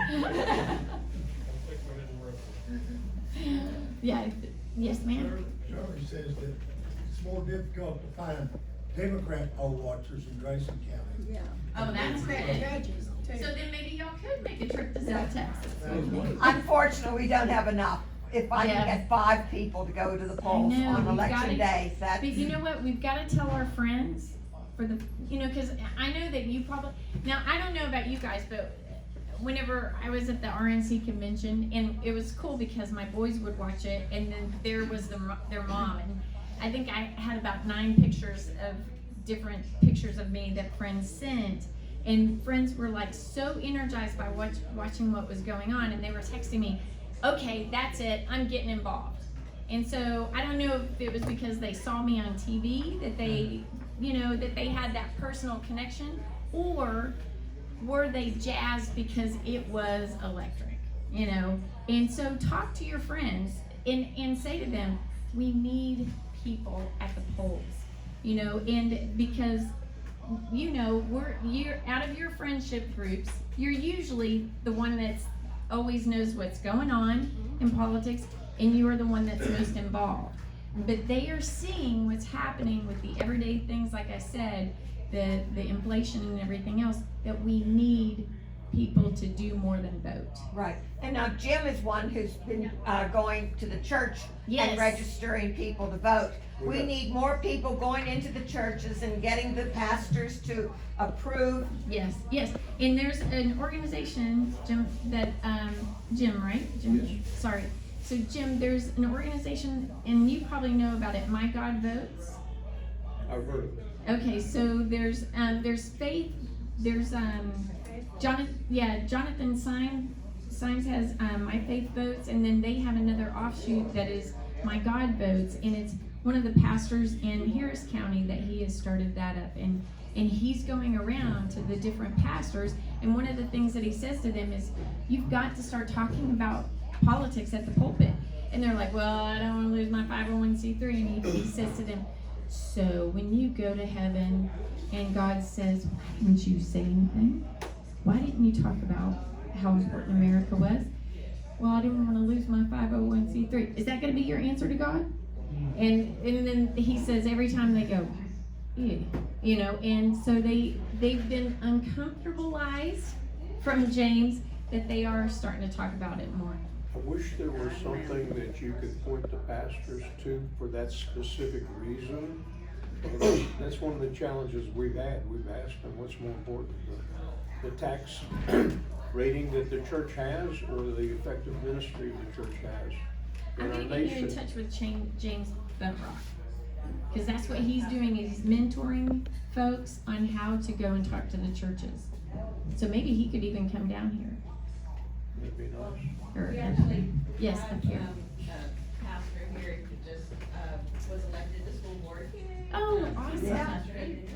Yeah, yes, ma'am? Shirley says that it's more difficult to find Democrat poll watchers in Grayson County. Yeah. Oh, that's good. So then maybe y'all could make a trip to South Texas. Unfortunately, we don't have enough. If I can Yeah. get 5 people to go to the polls I know, on we've election gotta- day, that's. But you know what, we've gotta tell our friends for the, cause I know that you probably, now, I don't know about you guys, but whenever I was at the RNC convention, and it was cool because my boys would watch it, and then there was their mom, and I think I had about 9 pictures of different pictures of me that friends sent, and friends were like so energized by watching what was going on, and they were texting me, okay, that's it, I'm getting involved. And so I don't know if it was because they saw me on TV that they, that they had that personal connection, or were they jazzed because it was electric, And so talk to your friends and say to them, we need people at the polls, and because you're out of your friendship groups, you're usually the one that's always knows what's going on in politics, and you are the one that's most involved. But they are seeing what's happening with the everyday things, like I said, the inflation and everything else, that we need people to do more than vote. Right, and now Jim is one who's been, going to the church Yes. and registering people to vote. We need more people going into the churches and getting the pastors to approve. Yes, and there's an organization, Jim, that, Jim, right? Jim? Yes. Sorry. So Jim, there's an organization, and you probably know about it, My God Votes. I've heard of it. Okay, so there's Faith, there's, Jonathan Symes has, My Faith Votes, and then they have another offshoot that is My God Votes, and it's one of the pastors in Harris County that he has started that up, and he's going around to the different pastors, and one of the things that he says to them is, you've got to start talking about politics at the pulpit. And they're like, well, I don't want to lose my 501c3, and he says to them, so when you go to heaven and God says, why didn't you say anything? Why didn't you talk about how important America was? Well, I didn't want to lose my 501c3. Is that going to be your answer to God? And then he says every time they go, yeah, and so they've been uncomfortabilized from James that they are starting to talk about it more. I wish there was something that you could point the pastors to for that specific reason. And that's one of the challenges we've had. We've asked them what's more important, the tax rating that the church has, or the effective ministry the church has in I'm our going to get you in nation. touch with James Buntrock, because that's what he's doing, is he's mentoring folks on how to go and talk to the churches. So maybe he could even come down here. That'd be nice. Or, We actually, yes, up here. a pastor here who just, was elected to school board. Oh, awesome. Yeah. And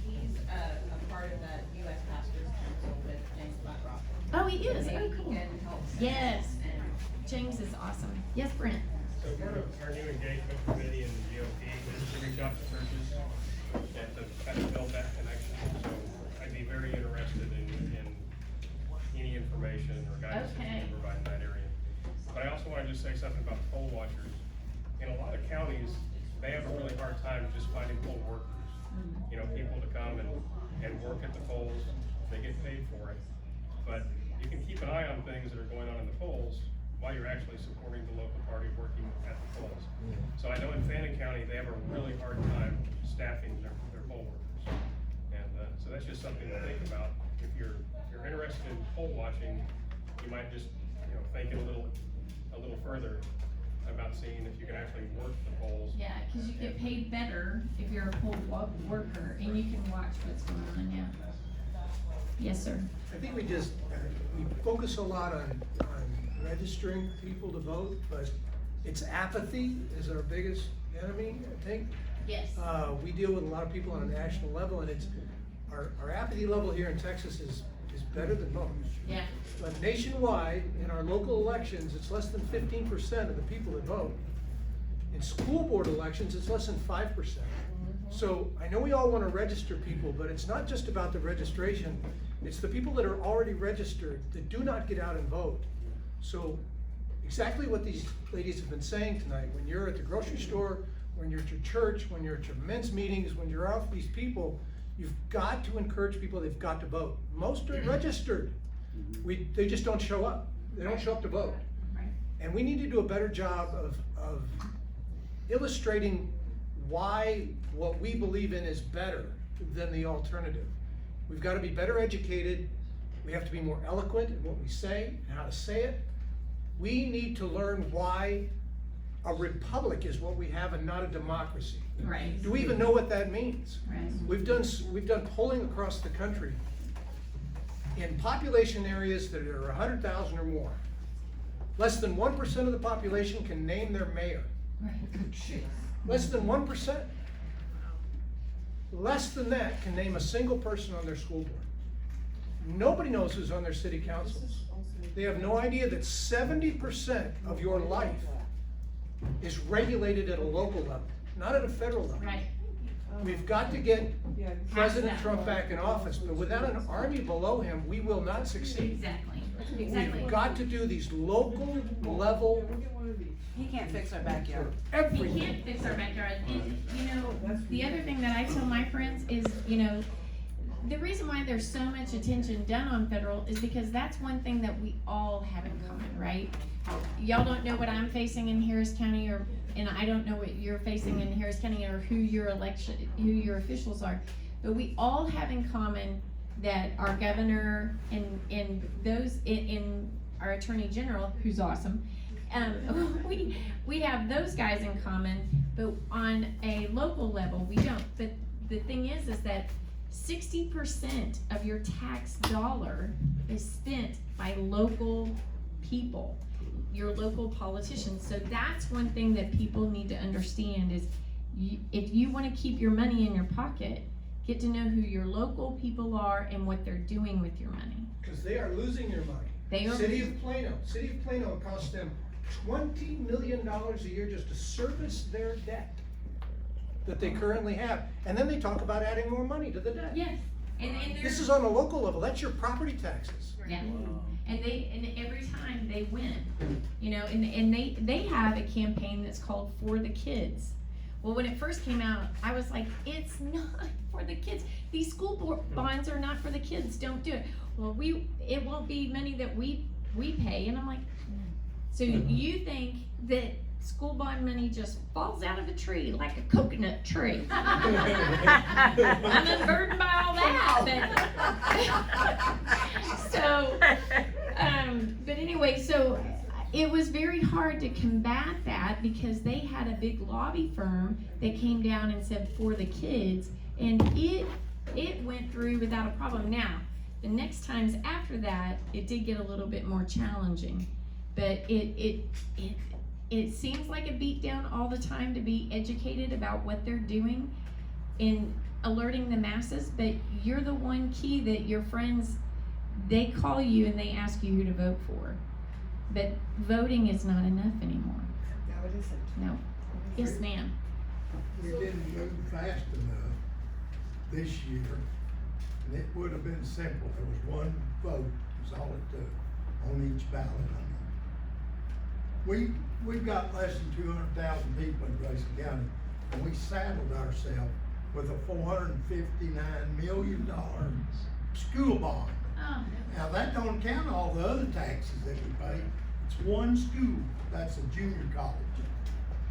he's, a part of that US Pastors Council with James Blackrock. Oh, he is. Maybe Oh, he cool. can help. Yes. James is awesome. Yes, Brent. So part of our new engagement committee in the GOP is to reach out to churches and to kind of build that connection. So I'd be very interested in any information or guidance that you can provide in that area. But I also want to just say something about poll watchers. In a lot of counties, they have a really hard time just finding poll workers. You know, people to come and work at the polls, they get paid for it. But you can keep an eye on things that are going on in the polls while you're actually supporting the local party working at the polls. So I know in Fannin County, they have a really hard time staffing their poll workers. And so that's just something to think about. If you're interested in poll watching, you might just, you know, think it a little further about seeing if you can actually work the polls. Yeah, because you get paid better if you're a poll worker and you can watch what's going on, yeah. Yes, sir. I think we focus a lot on registering people to vote, but it's apathy is our biggest enemy, I think. Yes. We deal with a lot of people on a national level, and it's our apathy level here in Texas is better than most. Yeah. But nationwide, in our local elections, it's less than 15% of the people that vote. In school board elections, it's less than 5%. So I know we all want to register people, but it's not just about the registration. It's the people that are already registered that do not get out and vote. So exactly what these ladies have been saying tonight, when you're at the grocery store, when you're at your church, when you're at your men's meetings, when you're out with these people, you've got to encourage people, they've got to vote. Most are registered. They just don't show up. They don't show up to vote. And we need to do a better job of illustrating why what we believe in is better than the alternative. We've got to be better educated. We have to be more eloquent in what we say and how to say it. We need to learn why a republic is what we have and not a democracy. Right. Do we even know what that means? Right. We've done polling across the country in population areas that are 100,000 or more. Less than 1% of the population can name their mayor. Right. Less than 1%. Less than that can name a single person on their school board. Nobody knows who's on their city councils. They have no idea that 70% of your life is regulated at a local level, not at a federal level. Right. We've got to get President Trump back in office, but without an army below him, we will not succeed. Exactly. We've got to do these local level. He can't fix our backyard. We can't fix our backyard. And, you know, the other thing that I tell my friends is, you know, the reason why there's so much attention done on federal is because that's one thing that we all have in common, right? Y'all don't know what I'm facing in Harris County, and I don't know what you're facing in Harris County or who your officials are, but we all have in common that our governor and those in our attorney general, who's awesome, we have those guys in common, but on a local level we don't. But the thing is that 60% of your tax dollar is spent by local people, your local politicians. So that's one thing that people need to understand is if you want to keep your money in your pocket, get to know who your local people are and what they're doing with your money. Because they are losing their money. They are. City of Plano costs them $20 million a year just to service their debt that they currently have. And then they talk about adding more money to the debt. Yes. And this is on a local level. That's your property taxes. Yeah. And every time they win, you know, and they have a campaign that's called For the Kids. Well, when it first came out, I was like, it's not for the kids. These school bonds are not for the kids. Don't do it. Well, it won't be money that we pay. And I'm like, so you think that school bond money just falls out of a tree like a coconut tree? I'm unburdened by all that. But anyway, so it was very hard to combat that because they had a big lobby firm that came down and said For the Kids, and it went through without a problem. Now, the next times after that, it did get a little bit more challenging, but it seems like a beatdown all the time to be educated about what they're doing in alerting the masses, but you're the one key that your friends, they call you and they ask you who to vote for. But voting is not enough anymore. No, it isn't. No. Yes, ma'am. We didn't move fast enough this year, and it would have been simple. There was one vote, is all it took, on each ballot. We've got less than 200,000 people in Grayson County, and we saddled ourselves with a $459 million school bond. Oh. Now, that don't count all the other taxes that we pay. It's one school, that's a junior college,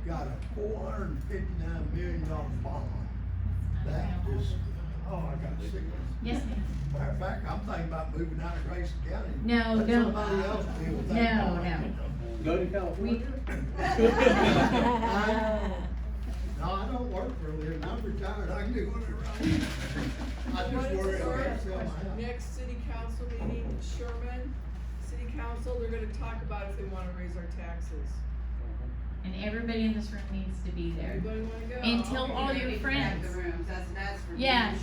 got a $459 million bond. That just, oh, I got sick of it. Yes, ma'am. Matter of fact, I'm thinking about moving out of Grayson County. No, Let don't. somebody else deal with that. No. Go to California. No, I don't work for a living, I'm retired, I can do whatever I want. I just worry about sell my house. Next city council meeting, Sherman, city council, they're gonna talk about if they wanna raise our taxes. And everybody in this room needs to be there. Everybody wanna go? And tell all your friends. Yeah,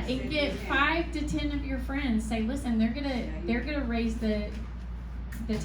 and get 5 to 10 of your friends. Say, listen, they're gonna raise the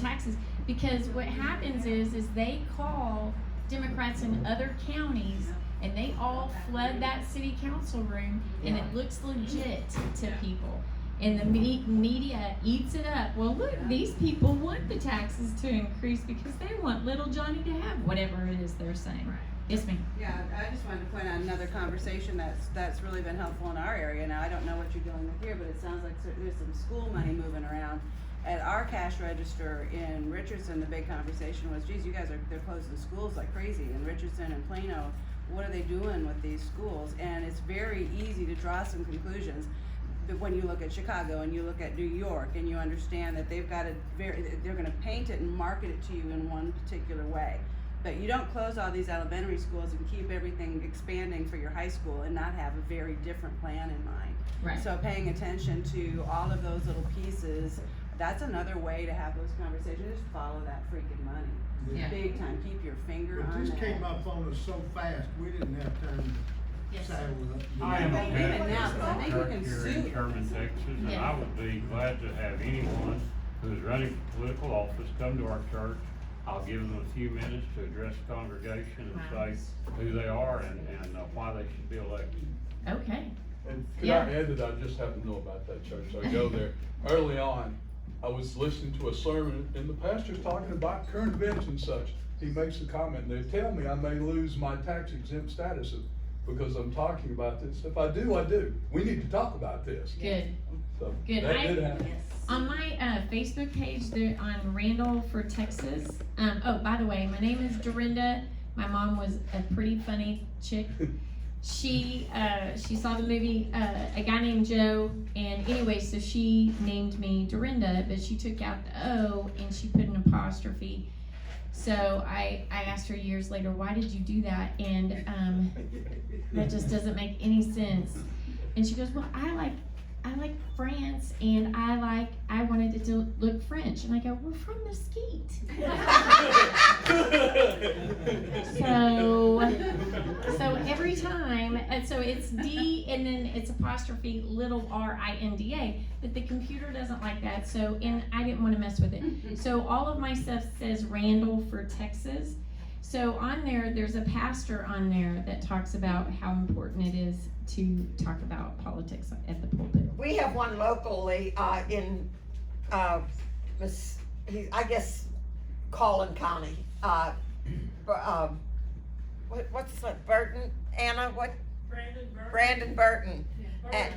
taxes, because what happens is they call Democrats in other counties and they all flood that city council room, and it looks legit to people. And the media eats it up. Well, look, these people want the taxes to increase because they want little Johnny to have whatever it is they're saying. Right. Yes, ma'am. Yeah, I just wanted to point out another conversation that's really been helpful in our area. Now, I don't know what you're dealing with here, but it sounds like there's some school money moving around. At our cash register in Richardson, the big conversation was, geez, they're closing schools like crazy in Richardson and Plano. What are they doing with these schools? And it's very easy to draw some conclusions. But when you look at Chicago and you look at New York and you understand that they're gonna paint it and market it to you in one particular way. But you don't close all these elementary schools and keep everything expanding for your high school and not have a very different plan in mind. Right. So paying attention to all of those little pieces, that's another way to have those conversations. Just follow that freaking money. Yeah. Big time. Keep your finger But on this that. came up on us so fast, we didn't have time to saddle up. I am a Even now, 'cause I think you church can here sue. in Sherman, Texas, and Yeah. I would be glad to have anyone who's running for political office come to our church. I'll give them a few minutes to address the congregation and say who they are and why they should be elected. Okay. And could Yeah. I add that I just happen to know about that church, I go there. Early on, I was listening to a sermon and the pastor's talking about current events and such. He makes a comment, they tell me I may lose my tax exempt status because I'm talking about this. If I do, I do. We need to talk about this. Good. So, Good. that did happen. On my Facebook page, there on Randall for Texas. Oh, by the way, my name is Dorinda. My mom was a pretty funny chick. She saw the movie A Guy Named Joe, and anyway, so she named me Dorinda, but she took out the O and she put an apostrophe. So I asked her years later, why did you do that? And that just doesn't make any sense. And she goes, well, I like France, and I wanted it to look French. And I go, we're from Mesquite. so every time, and so it's D and then it's apostrophe little RINDA, but the computer doesn't like that. So, and I didn't want to mess with it. So all of my stuff says Randall for Texas. So on there, there's a pastor on there that talks about how important it is to talk about politics at the pulpit. We have one locally, in, I guess, Collin County, what's his name, Burton, Anna, what? Brandon Burton. And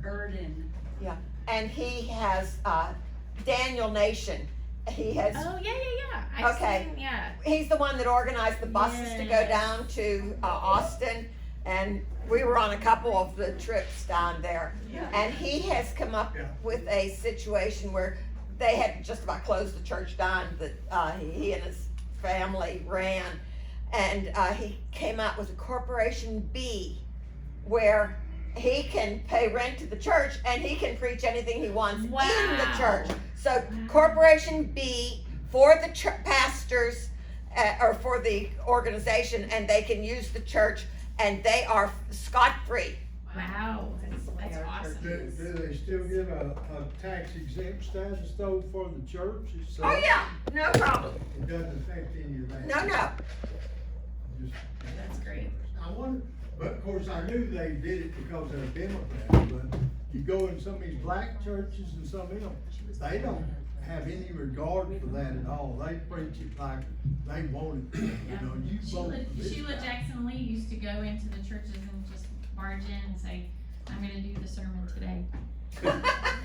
Burton. Yeah, and he has, Daniel Nation. He has. Oh, yeah. I've Okay. seen, yeah. He's the one that organized the buses to go down to Austin, and we were on a couple of the trips down there. And he has come up with a situation where they had just about closed the church down that he and his family ran, and he came out with a Corporation B, where he can pay rent to the church and he can preach anything he wants in the church. So Corporation B for the pastors or for the organization, and they can use the church, and they are scot-free. Wow, that's awesome. Do they still get a tax exempt status though for the church? Oh yeah, no problem. It doesn't affect any of that? No. That's great. I wonder, But of course, I knew they did it because they're Democrats, but you go in some of these black churches and some of them, they don't have any regard for that at all. They preach it like they want it, you know, you vote for this Sheila guy. Jackson Lee used to go into the churches and just barge in and say, I'm gonna do the sermon today.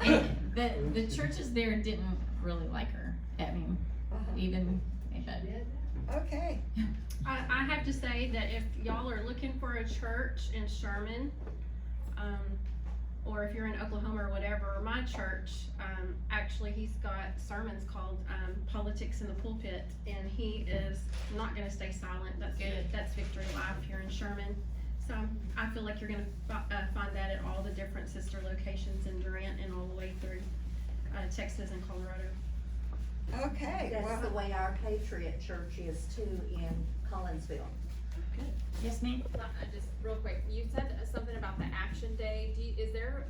And the churches there didn't really like her. I mean, even, but. Okay. I have to say that if y'all are looking for a church in Sherman, or if you're in Oklahoma or whatever, my church, actually he's got sermons called Politics in the Pulpit, and he is not gonna stay silent. That's Victory Life here in Sherman. So I feel like you're gonna find that at all the different sister locations in Durant and all the way through Texas and Colorado. Okay, That's the way our Patriot Church is too in Collinsville. Yes, ma'am? Just real quick, you said something about the action day. Is there,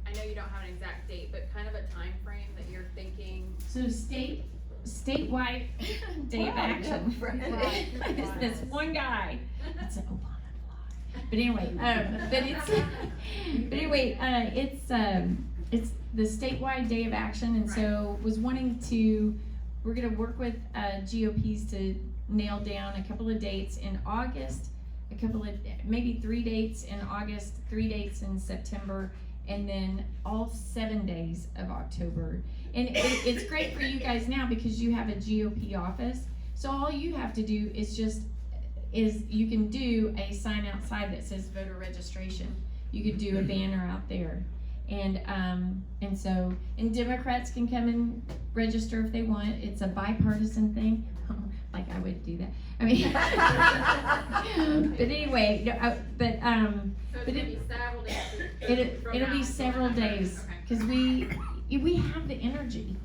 I know you don't have an exact date, but kind of a time frame that you're thinking? So statewide day of action. It's this one guy. It's an Obama fly. But anyway, it's the statewide day of action, and so was wanting to, we're gonna work with GOPs to nail down a couple of dates in August, maybe 3 dates in August, 3 dates in September, and then all 7 days of October. And it's great for you guys now because you have a GOP office. So all you have to do is you can do a sign outside that says voter registration. You could do a banner out there. And Democrats can come and register if they want. It's a bipartisan thing. Like I would do that. I mean, but anyway, it'll be several days because we have the energy.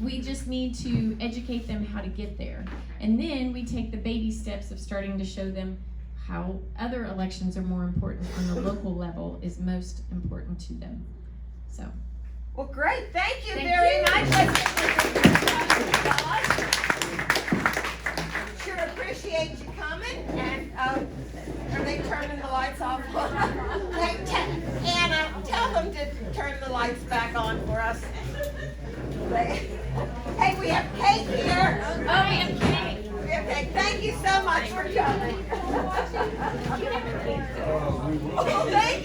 We just need to educate them how to get there, and then we take the baby steps of starting to show them how other elections are more important on the local level is most important to them. So. Well, great, thank you Thank very you. much. Sure appreciate you coming, and, are they turning the lights off? Anna, tell them to turn the lights back on for us. Hey, we have cake here. Oh,